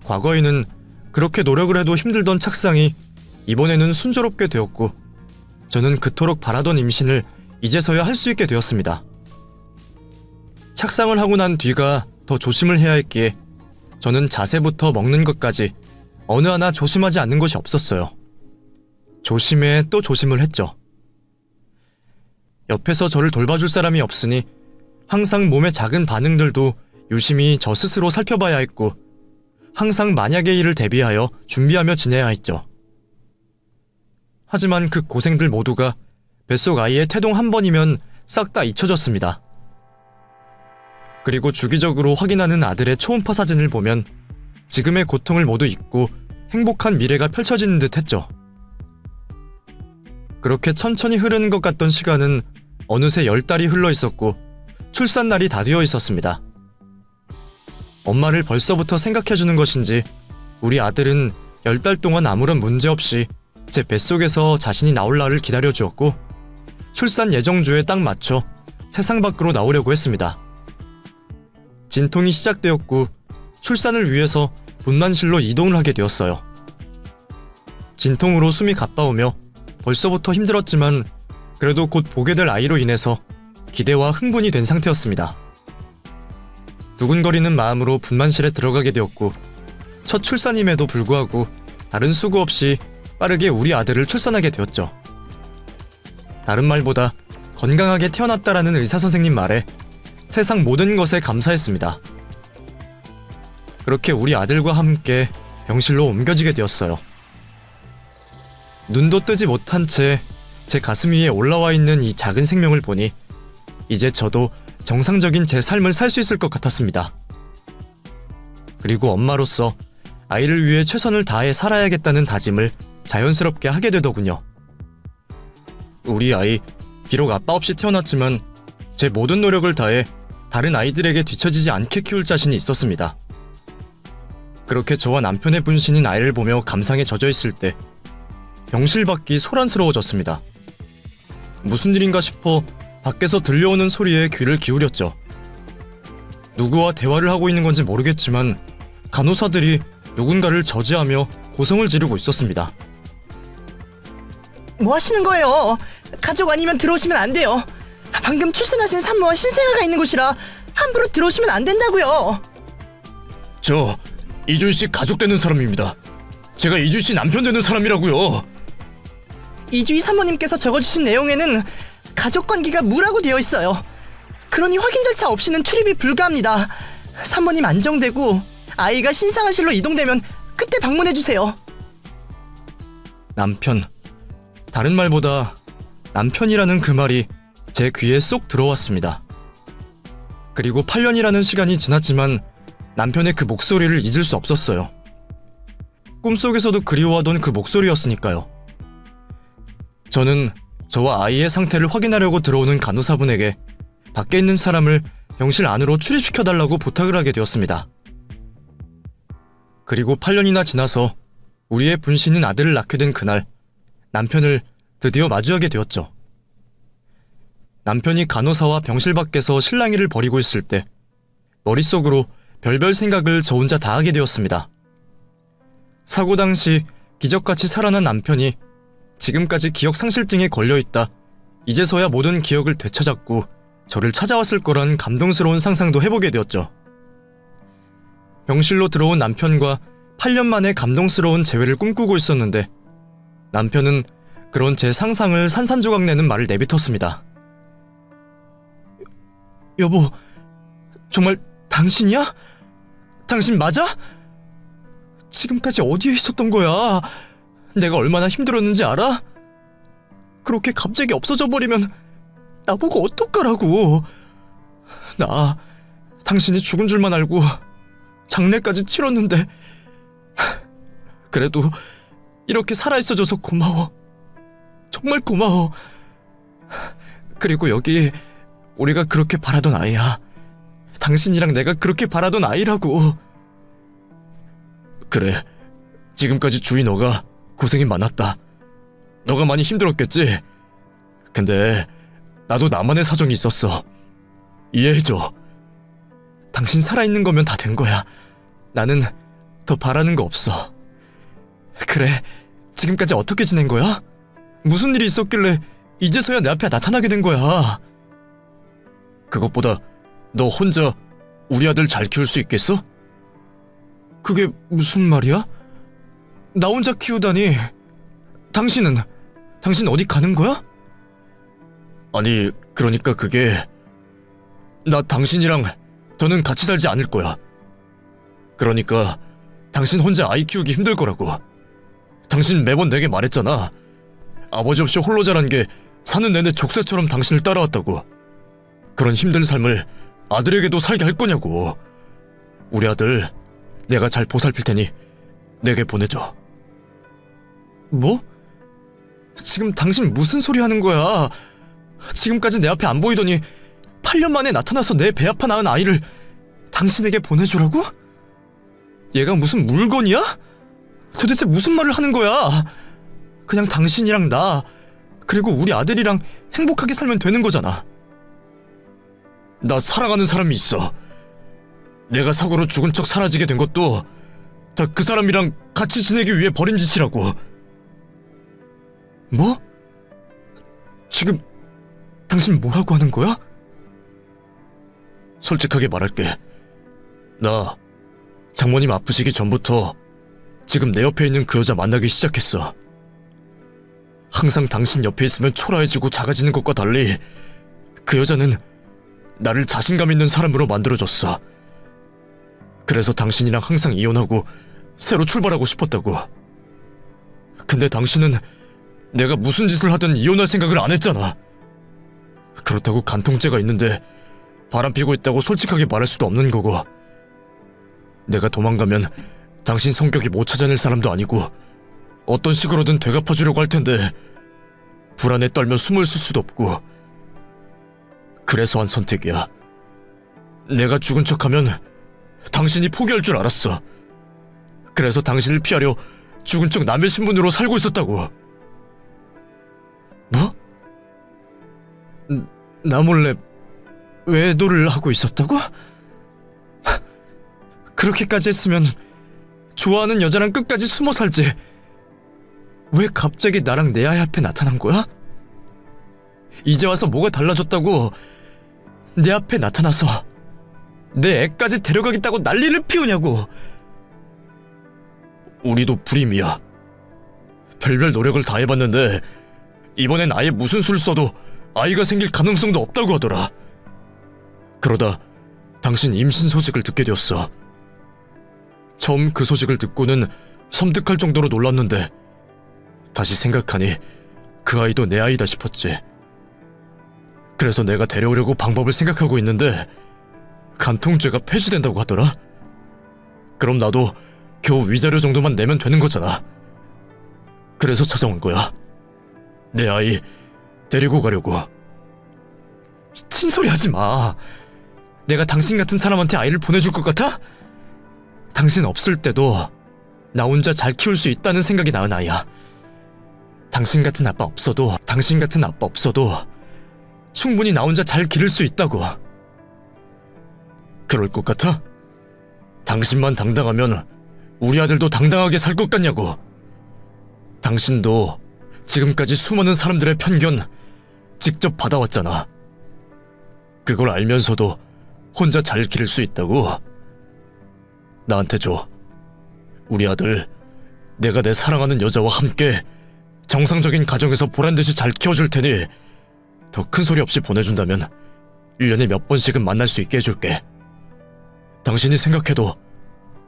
과거에는 그렇게 노력을 해도 힘들던 착상이 이번에는 순조롭게 되었고 저는 그토록 바라던 임신을 이제서야 할 수 있게 되었습니다. 착상을 하고 난 뒤가 더 조심을 해야 했기에 저는 자세부터 먹는 것까지 어느 하나 조심하지 않는 것이 없었어요. 조심해 또 조심을 했죠. 옆에서 저를 돌봐줄 사람이 없으니 항상 몸의 작은 반응들도 유심히 저 스스로 살펴봐야 했고 항상 만약의 일을 대비하여 준비하며 지내야 했죠. 하지만 그 고생들 모두가 뱃속 아이의 태동 한 번이면 싹 다 잊혀졌습니다. 그리고 주기적으로 확인하는 아들의 초음파 사진을 보면 지금의 고통을 모두 잊고 행복한 미래가 펼쳐지는 듯 했죠. 그렇게 천천히 흐르는 것 같던 시간은 어느새 10달이 흘러 있었고 출산날이 다 되어 있었습니다. 엄마를 벌써부터 생각해주는 것인지 우리 아들은 10달 동안 아무런 문제 없이 제 뱃속에서 자신이 나올 날을 기다려주었고 출산 예정주에 딱 맞춰 세상 밖으로 나오려고 했습니다. 진통이 시작되었고 출산을 위해서 분만실로 이동을 하게 되었어요. 진통으로 숨이 가빠오며 벌써부터 힘들었지만 그래도 곧 보게 될 아이로 인해서 기대와 흥분이 된 상태였습니다. 두근거리는 마음으로 분만실에 들어가게 되었고 첫 출산임에도 불구하고 다른 수고 없이 빠르게 우리 아들을 출산하게 되었죠. 다른 말보다 건강하게 태어났다라는 의사선생님 말에 세상 모든 것에 감사했습니다. 그렇게 우리 아들과 함께 병실로 옮겨지게 되었어요. 눈도 뜨지 못한 채 제 가슴 위에 올라와 있는 이 작은 생명을 보니 이제 저도 정상적인 제 삶을 살 수 있을 것 같았습니다. 그리고 엄마로서 아이를 위해 최선을 다해 살아야겠다는 다짐을 자연스럽게 하게 되더군요. 우리 아이, 비록 아빠 없이 태어났지만 제 모든 노력을 다해 다른 아이들에게 뒤처지지 않게 키울 자신이 있었습니다. 그렇게 저와 남편의 분신인 아이를 보며 감상에 젖어 있을 때 병실 밖이 소란스러워졌습니다. 무슨 일인가 싶어 밖에서 들려오는 소리에 귀를 기울였죠. 누구와 대화를 하고 있는 건지 모르겠지만 간호사들이 누군가를 저지하며 고성을 지르고 있었습니다. 뭐 하시는 거예요? 가족 아니면 들어오시면 안 돼요. 방금 출산하신 산모와 신생아가 있는 곳이라 함부로 들어오시면 안 된다고요. 저 이주희 씨 가족 되는 사람입니다. 제가 이주희 씨 남편 되는 사람이라고요. 이주희 산모님께서 적어주신 내용에는 가족 관계가 무라고 되어 있어요. 그러니 확인 절차 없이는 출입이 불가합니다. 산모님 안정되고 아이가 신생아실로 이동되면 그때 방문해주세요. 남편. 다른 말보다 남편이라는 그 말이 제 귀에 쏙 들어왔습니다. 그리고 8년이라는 시간이 지났지만 남편의 그 목소리를 잊을 수 없었어요. 꿈속에서도 그리워하던 그 목소리였으니까요. 저는 저와 아이의 상태를 확인하려고 들어오는 간호사분에게 밖에 있는 사람을 병실 안으로 출입시켜달라고 부탁을 하게 되었습니다. 그리고 8년이나 지나서 우리의 분신인 아들을 낳게 된 그날, 남편을 드디어 마주하게 되었죠. 남편이 간호사와 병실 밖에서 실랑이를 벌이고 있을 때 머릿속으로 별별 생각을 저 혼자 다 하게 되었습니다. 사고 당시 기적같이 살아난 남편이 지금까지 기억상실증에 걸려있다 이제서야 모든 기억을 되찾았고 저를 찾아왔을 거란 감동스러운 상상도 해보게 되었죠. 병실로 들어온 남편과 8년 만에 감동스러운 재회를 꿈꾸고 있었는데 남편은 그런 제 상상을 산산조각 내는 말을 내뱉었습니다. 여보, 정말 당신이야? 당신 맞아? 지금까지 어디에 있었던 거야? 내가 얼마나 힘들었는지 알아? 그렇게 갑자기 없어져 버리면 나보고 어떡하라고. 나 당신이 죽은 줄만 알고 장례까지 치렀는데 그래도 이렇게 살아있어줘서 고마워. 정말 고마워. 그리고 여기 우리가 그렇게 바라던 아이야. 당신이랑 내가 그렇게 바라던 아이라고. 그래, 지금까지 주희 너가 고생이 많았다. 너가 많이 힘들었겠지? 근데 나도 나만의 사정이 있었어. 이해해줘. 당신 살아있는 거면 다 된 거야. 나는 더 바라는 거 없어. 그래, 지금까지 어떻게 지낸 거야? 무슨 일이 있었길래 이제서야 내 앞에 나타나게 된 거야? 그것보다 너 혼자 우리 아들 잘 키울 수 있겠어? 그게 무슨 말이야? 나 혼자 키우다니. 당신 어디 가는 거야? 아니, 그러니까 그게 나 당신이랑 더는 같이 살지 않을 거야. 그러니까 당신 혼자 아이 키우기 힘들 거라고. 당신 매번 내게 말했잖아. 아버지 없이 홀로 자란 게 사는 내내 족쇄처럼 당신을 따라왔다고. 그런 힘든 삶을 아들에게도 살게 할 거냐고. 우리 아들 내가 잘 보살필 테니 내게 보내줘. 뭐? 지금 당신 무슨 소리 하는 거야? 지금까지 내 앞에 안 보이더니 8년 만에 나타나서 내 배 아파 낳은 아이를 당신에게 보내주라고? 얘가 무슨 물건이야? 도대체 무슨 말을 하는 거야? 그냥 당신이랑 나, 그리고 우리 아들이랑 행복하게 살면 되는 거잖아. 나 사랑하는 사람이 있어. 내가 사고로 죽은 척 사라지게 된 것도 다 그 사람이랑 같이 지내기 위해 벌인 짓이라고. 뭐? 지금 당신 뭐라고 하는 거야? 솔직하게 말할게. 나 장모님 아프시기 전부터 지금 내 옆에 있는 그 여자 만나기 시작했어. 항상 당신 옆에 있으면 초라해지고 작아지는 것과 달리 그 여자는 나를 자신감 있는 사람으로 만들어줬어. 그래서 당신이랑 항상 이혼하고 새로 출발하고 싶었다고. 근데 당신은 내가 무슨 짓을 하든 이혼할 생각을 안 했잖아. 그렇다고 간통죄가 있는데 바람피고 있다고 솔직하게 말할 수도 없는 거고. 내가 도망가면 당신 성격이 못 찾아낼 사람도 아니고 어떤 식으로든 되갚아주려고 할 텐데 불안에 떨며 숨을 쓸 수도 없고. 그래서 한 선택이야. 내가 죽은 척하면 당신이 포기할 줄 알았어. 그래서 당신을 피하려 죽은 척 남의 신분으로 살고 있었다고. 뭐? 나 몰래 외도를 하고 있었다고? 그렇게까지 했으면 좋아하는 여자랑 끝까지 숨어 살지. 왜 갑자기 나랑 내 아이 앞에 나타난 거야? 이제 와서 뭐가 달라졌다고 내 앞에 나타나서 내 애까지 데려가겠다고 난리를 피우냐고. 우리도 불임이야. 별별 노력을 다 해봤는데 이번엔 아예 무슨 수를 써도 아이가 생길 가능성도 없다고 하더라. 그러다 당신 임신 소식을 듣게 되었어. 처음 그 소식을 듣고는 섬뜩할 정도로 놀랐는데 다시 생각하니 그 아이도 내 아이다 싶었지. 그래서 내가 데려오려고 방법을 생각하고 있는데 간통죄가 폐지된다고 하더라. 그럼 나도 겨우 위자료 정도만 내면 되는 거잖아. 그래서 찾아온 거야. 내 아이 데리고 가려고. 미친 소리 하지 마. 내가 당신 같은 사람한테 아이를 보내줄 것 같아? 당신 없을 때도 나 혼자 잘 키울 수 있다는 생각이 나은 아이야. 당신 같은 아빠 없어도 충분히 나 혼자 잘 기를 수 있다고. 그럴 것 같아? 당신만 당당하면 우리 아들도 당당하게 살 것 같냐고. 당신도 지금까지 수많은 사람들의 편견 직접 받아왔잖아. 그걸 알면서도 혼자 잘 기를 수 있다고? 나한테 줘. 우리 아들 내가 내 사랑하는 여자와 함께 정상적인 가정에서 보란듯이 잘 키워줄 테니 더 큰 소리 없이 보내준다면 1년에 몇 번씩은 만날 수 있게 해줄게. 당신이 생각해도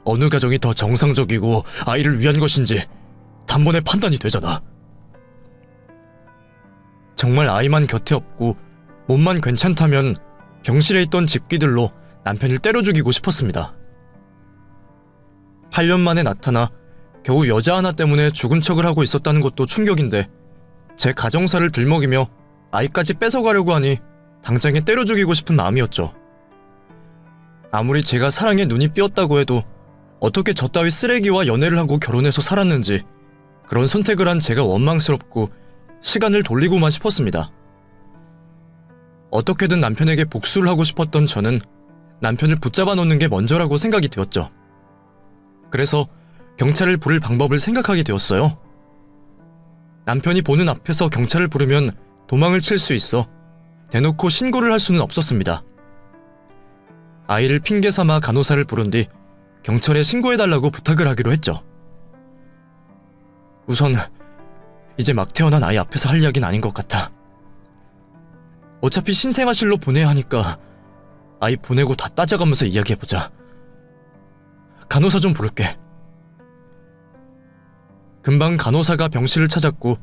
어느 가정이 더 정상적이고 아이를 위한 것인지 단번에 판단이 되잖아. 정말 아이만 곁에 없고 몸만 괜찮다면 병실에 있던 집기들로 남편을 때려 죽이고 싶었습니다. 8년 만에 나타나 겨우 여자 하나 때문에 죽은 척을 하고 있었다는 것도 충격인데 제 가정사를 들먹이며 아이까지 뺏어가려고 하니 당장에 때려 죽이고 싶은 마음이었죠. 아무리 제가 사랑에 눈이 삐었다고 해도 어떻게 저 따위 쓰레기와 연애를 하고 결혼해서 살았는지 그런 선택을 한 제가 원망스럽고 시간을 돌리고만 싶었습니다. 어떻게든 남편에게 복수를 하고 싶었던 저는 남편을 붙잡아 놓는 게 먼저라고 생각이 되었죠. 그래서 경찰을 부를 방법을 생각하게 되었어요. 남편이 보는 앞에서 경찰을 부르면 도망을 칠 수 있어 대놓고 신고를 할 수는 없었습니다. 아이를 핑계 삼아 간호사를 부른 뒤 경찰에 신고해달라고 부탁을 하기로 했죠. 우선 이제 막 태어난 아이 앞에서 할 이야기는 아닌 것 같아. 어차피 신생아실로 보내야 하니까 아이 보내고 다 따져가면서 이야기해보자. 간호사 좀 부를게. 금방 간호사가 병실을 찾았고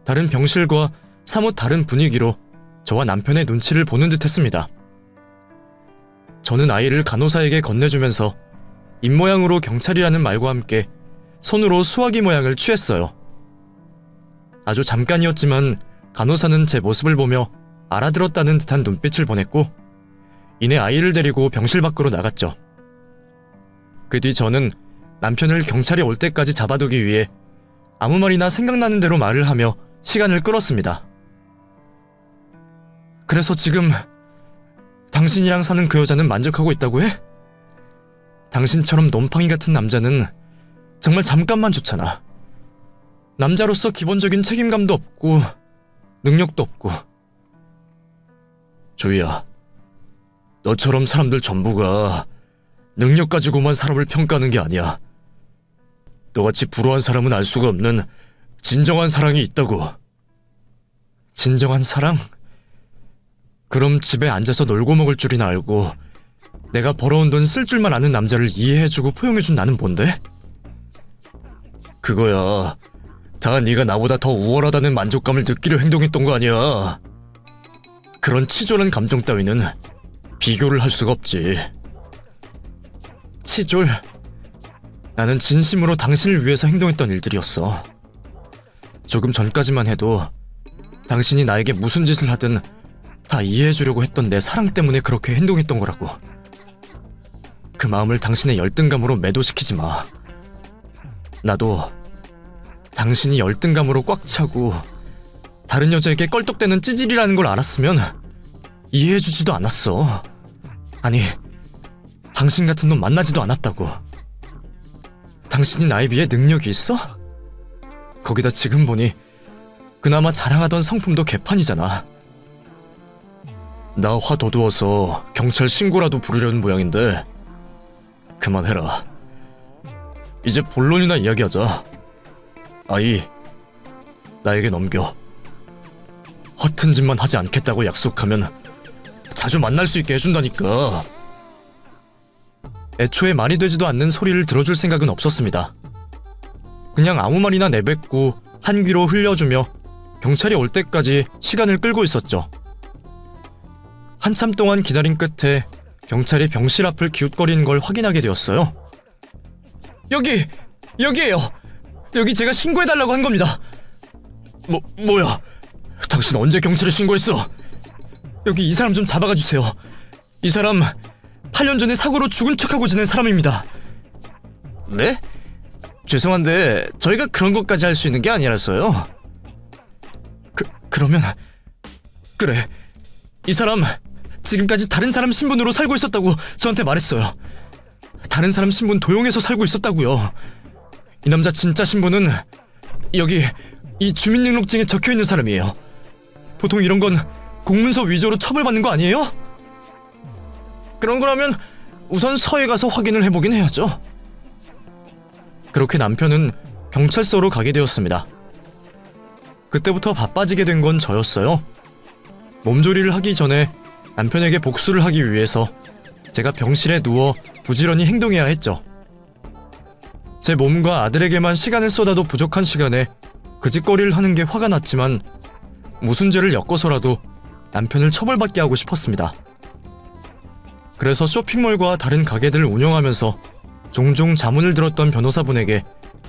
다른 병실과 사뭇 다른 분위기로 저와 남편의 눈치를 보는 듯 했습니다. 저는 아이를 간호사에게 건네주면서 입모양으로 경찰이라는 말과 함께 손으로 수화기 모양을 취했어요. 아주 잠깐이었지만 간호사는 제 모습을 보며 알아들었다는 듯한 눈빛을 보냈고 이내 아이를 데리고 병실 밖으로 나갔죠. 그 뒤 저는 남편을 경찰이 올 때까지 잡아두기 위해 아무 말이나 생각나는 대로 말을 하며 시간을 끌었습니다. 그래서 지금 당신이랑 사는 그 여자는 만족하고 있다고 해? 당신처럼 놈팡이 같은 남자는 정말 잠깐만 좋잖아. 남자로서 기본적인 책임감도 없고 능력도 없고. 주희야, 너처럼 사람들 전부가 능력 가지고만 사람을 평가하는 게 아니야. 너같이 불우한 사람은 알 수가 없는 진정한 사랑이 있다고. 진정한 사랑? 그럼 집에 앉아서 놀고 먹을 줄이나 알고 내가 벌어온 돈 쓸 줄만 아는 남자를 이해해주고 포용해준 나는 뭔데? 그거야, 다 네가 나보다 더 우월하다는 만족감을 느끼려 행동했던 거 아니야. 그런 치졸한 감정 따위는 비교를 할 수가 없지. 치졸? 나는 진심으로 당신을 위해서 행동했던 일들이었어. 조금 전까지만 해도 당신이 나에게 무슨 짓을 하든 다 이해해주려고 했던 내 사랑 때문에 그렇게 행동했던 거라고. 그 마음을 당신의 열등감으로 매도시키지 마. 나도 당신이 열등감으로 꽉 차고 다른 여자에게 껄떡대는 찌질이라는 걸 알았으면 이해해주지도 않았어. 아니, 당신 같은 놈 만나지도 않았다고. 당신이 나에 비해 능력이 있어? 거기다 지금 보니 그나마 자랑하던 성품도 개판이잖아. 나 화 돋우어서 경찰 신고라도 부르려는 모양인데 그만해라. 이제 본론이나 이야기하자. 아이, 나에게 넘겨. 허튼 짓만 하지 않겠다고 약속하면 자주 만날 수 있게 해준다니까. 애초에 말이 되지도 않는 소리를 들어줄 생각은 없었습니다. 그냥 아무 말이나 내뱉고 한 귀로 흘려주며 경찰이 올 때까지 시간을 끌고 있었죠. 한참 동안 기다린 끝에 경찰이 병실 앞을 기웃거리는 걸 확인하게 되었어요. 여기에요. 여기 제가 신고해달라고 한 겁니다. 뭐야? 당신 언제 경찰에 신고했어? 여기 이 사람 좀 잡아가 주세요. 이 사람 8년 전에 사고로 죽은 척하고 지낸 사람입니다. 네? 죄송한데 저희가 그런 것까지 할 수 있는 게 아니라서요. 그러면 그래, 이 사람 지금까지 다른 사람 신분으로 살고 있었다고 저한테 말했어요. 다른 사람 신분 도용해서 살고 있었다고요. 이 남자 진짜 신분은 여기 이 주민등록증에 적혀있는 사람이에요. 보통 이런 건 공문서 위조로 처벌받는 거 아니에요? 그런 거라면 우선 서에 가서 확인을 해보긴 해야죠. 그렇게 남편은 경찰서로 가게 되었습니다. 그때부터 바빠지게 된 건 저였어요. 몸조리를 하기 전에 남편에게 복수를 하기 위해서 제가 병실에 누워 부지런히 행동해야 했죠. 제 몸과 아들에게만 시간을 쏟아도 부족한 시간에 그 짓거리를 하는 게 화가 났지만 무슨 죄를 엮어서라도 남편을 처벌받게 하고 싶었습니다. 그래서 쇼핑몰과 다른 가게들을 운영하면서 종종 자문을 들었던 변호사분에게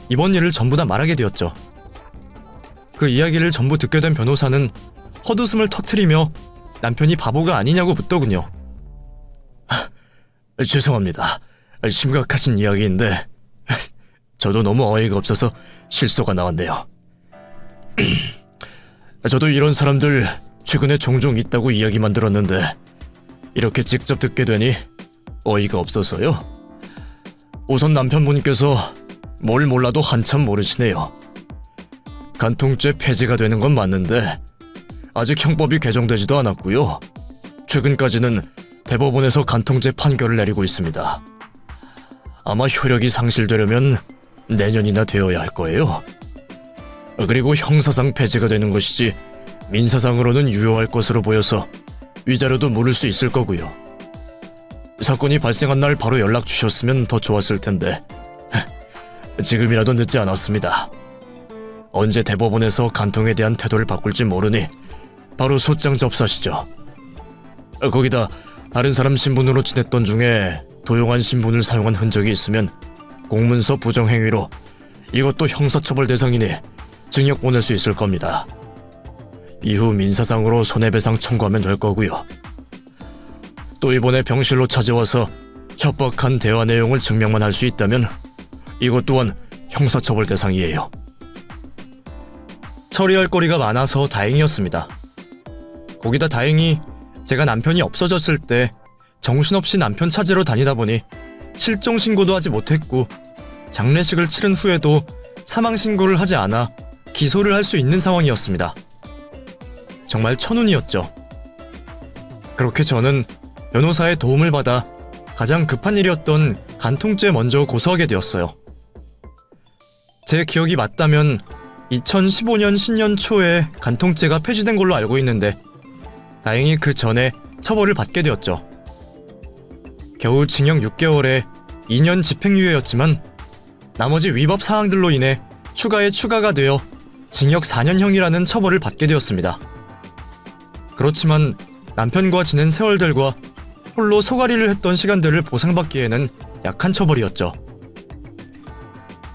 이번 일을 전부 다 말하게 되었죠. 그 이야기를 전부 듣게 된 변호사는 헛웃음을 터뜨리며 남편이 바보가 아니냐고 묻더군요. 죄송합니다. 심각하신 이야기인데 저도 너무 어이가 없어서 실소가 나왔네요. 저도 이런 사람들 최근에 종종 있다고 이야기만 들었는데 이렇게 직접 듣게 되니 어이가 없어서요. 우선 남편분께서 뭘 몰라도 한참 모르시네요. 간통죄 폐지가 되는 건 맞는데 아직 형법이 개정되지도 않았고요. 최근까지는 대법원에서 간통죄 판결을 내리고 있습니다. 아마 효력이 상실되려면 내년이나 되어야 할 거예요. 그리고 형사상 폐지가 되는 것이지 민사상으로는 유효할 것으로 보여서 위자료도 물을 수 있을 거고요. 사건이 발생한 날 바로 연락 주셨으면 더 좋았을 텐데 지금이라도 늦지 않았습니다. 언제 대법원에서 간통에 대한 태도를 바꿀지 모르니 바로 소장 접수하시죠. 거기다 다른 사람 신분으로 지냈던 중에 도용한 신분을 사용한 흔적이 있으면 공문서 부정행위로 이것도 형사처벌 대상이니 징역 보낼 수 있을 겁니다. 이후 민사상으로 손해배상 청구하면 될 거고요. 또 이번에 병실로 찾아와서 협박한 대화 내용을 증명만 할 수 있다면 이것 또한 형사처벌 대상이에요. 처리할 거리가 많아서 다행이었습니다. 거기다 다행히 제가 남편이 없어졌을 때 정신없이 남편 찾으러 다니다 보니 실종 신고도 하지 못했고 장례식을 치른 후에도 사망 신고를 하지 않아 기소를 할 수 있는 상황이었습니다. 정말 천운이었죠. 그렇게 저는 변호사의 도움을 받아 가장 급한 일이었던 간통죄 먼저 고소하게 되었어요. 제 기억이 맞다면 2015년 신년 초에 간통죄가 폐지된 걸로 알고 있는데 다행히 그 전에 처벌을 받게 되었죠. 겨우 징역 6개월에 2년 집행유예였지만 나머지 위법 사항들로 인해 추가에 추가가 되어 징역 4년형이라는 처벌을 받게 되었습니다. 그렇지만 남편과 지낸 세월들과 홀로 소가리를 했던 시간들을 보상받기에는 약한 처벌이었죠.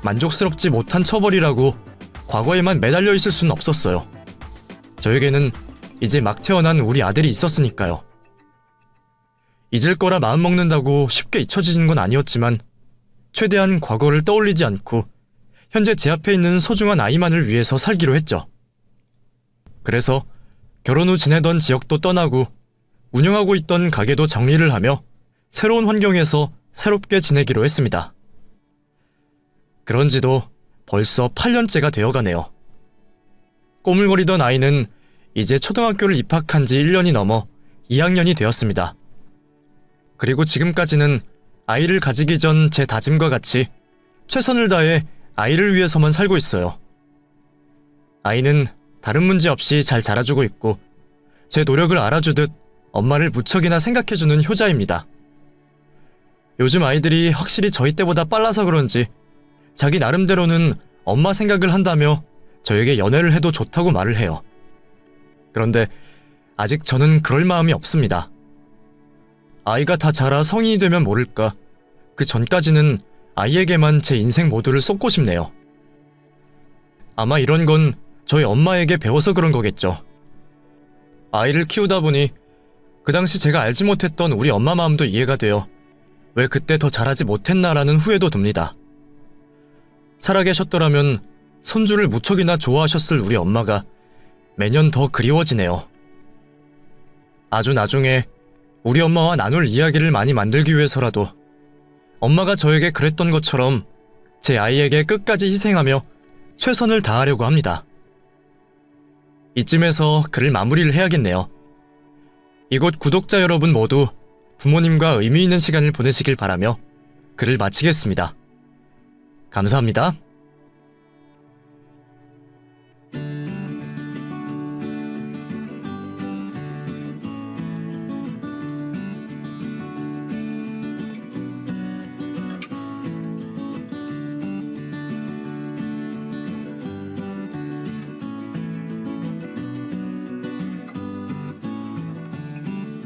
만족스럽지 못한 처벌이라고 과거에만 매달려 있을 수는 없었어요. 저에게는 이제 막 태어난 우리 아들이 있었으니까요. 잊을 거라 마음먹는다고 쉽게 잊혀지는 건 아니었지만 최대한 과거를 떠올리지 않고 현재 제 앞에 있는 소중한 아이만을 위해서 살기로 했죠. 그래서 결혼 후 지내던 지역도 떠나고 운영하고 있던 가게도 정리를 하며 새로운 환경에서 새롭게 지내기로 했습니다. 그런 지도 벌써 8년째가 되어가네요. 꼬물거리던 아이는 이제 초등학교를 입학한 지 1년이 넘어 2학년이 되었습니다. 그리고 지금까지는 아이를 가지기 전 제 다짐과 같이 최선을 다해 아이를 위해서만 살고 있어요. 아이는 다른 문제 없이 잘 자라주고 있고 제 노력을 알아주듯 엄마를 무척이나 생각해주는 효자입니다. 요즘 아이들이 확실히 저희 때보다 빨라서 그런지 자기 나름대로는 엄마 생각을 한다며 저에게 연애를 해도 좋다고 말을 해요. 그런데 아직 저는 그럴 마음이 없습니다. 아이가 다 자라 성인이 되면 모를까 그 전까지는 아이에게만 제 인생 모두를 쏟고 싶네요. 아마 이런 건 저희 엄마에게 배워서 그런 거겠죠. 아이를 키우다 보니 그 당시 제가 알지 못했던 우리 엄마 마음도 이해가 되어 왜 그때 더 잘하지 못했나라는 후회도 듭니다. 살아계셨더라면 손주를 무척이나 좋아하셨을 우리 엄마가 매년 더 그리워지네요. 아주 나중에 우리 엄마와 나눌 이야기를 많이 만들기 위해서라도 엄마가 저에게 그랬던 것처럼 제 아이에게 끝까지 희생하며 최선을 다하려고 합니다. 이쯤에서 글을 마무리를 해야겠네요. 이곳 구독자 여러분 모두 부모님과 의미 있는 시간을 보내시길 바라며 글을 마치겠습니다. 감사합니다.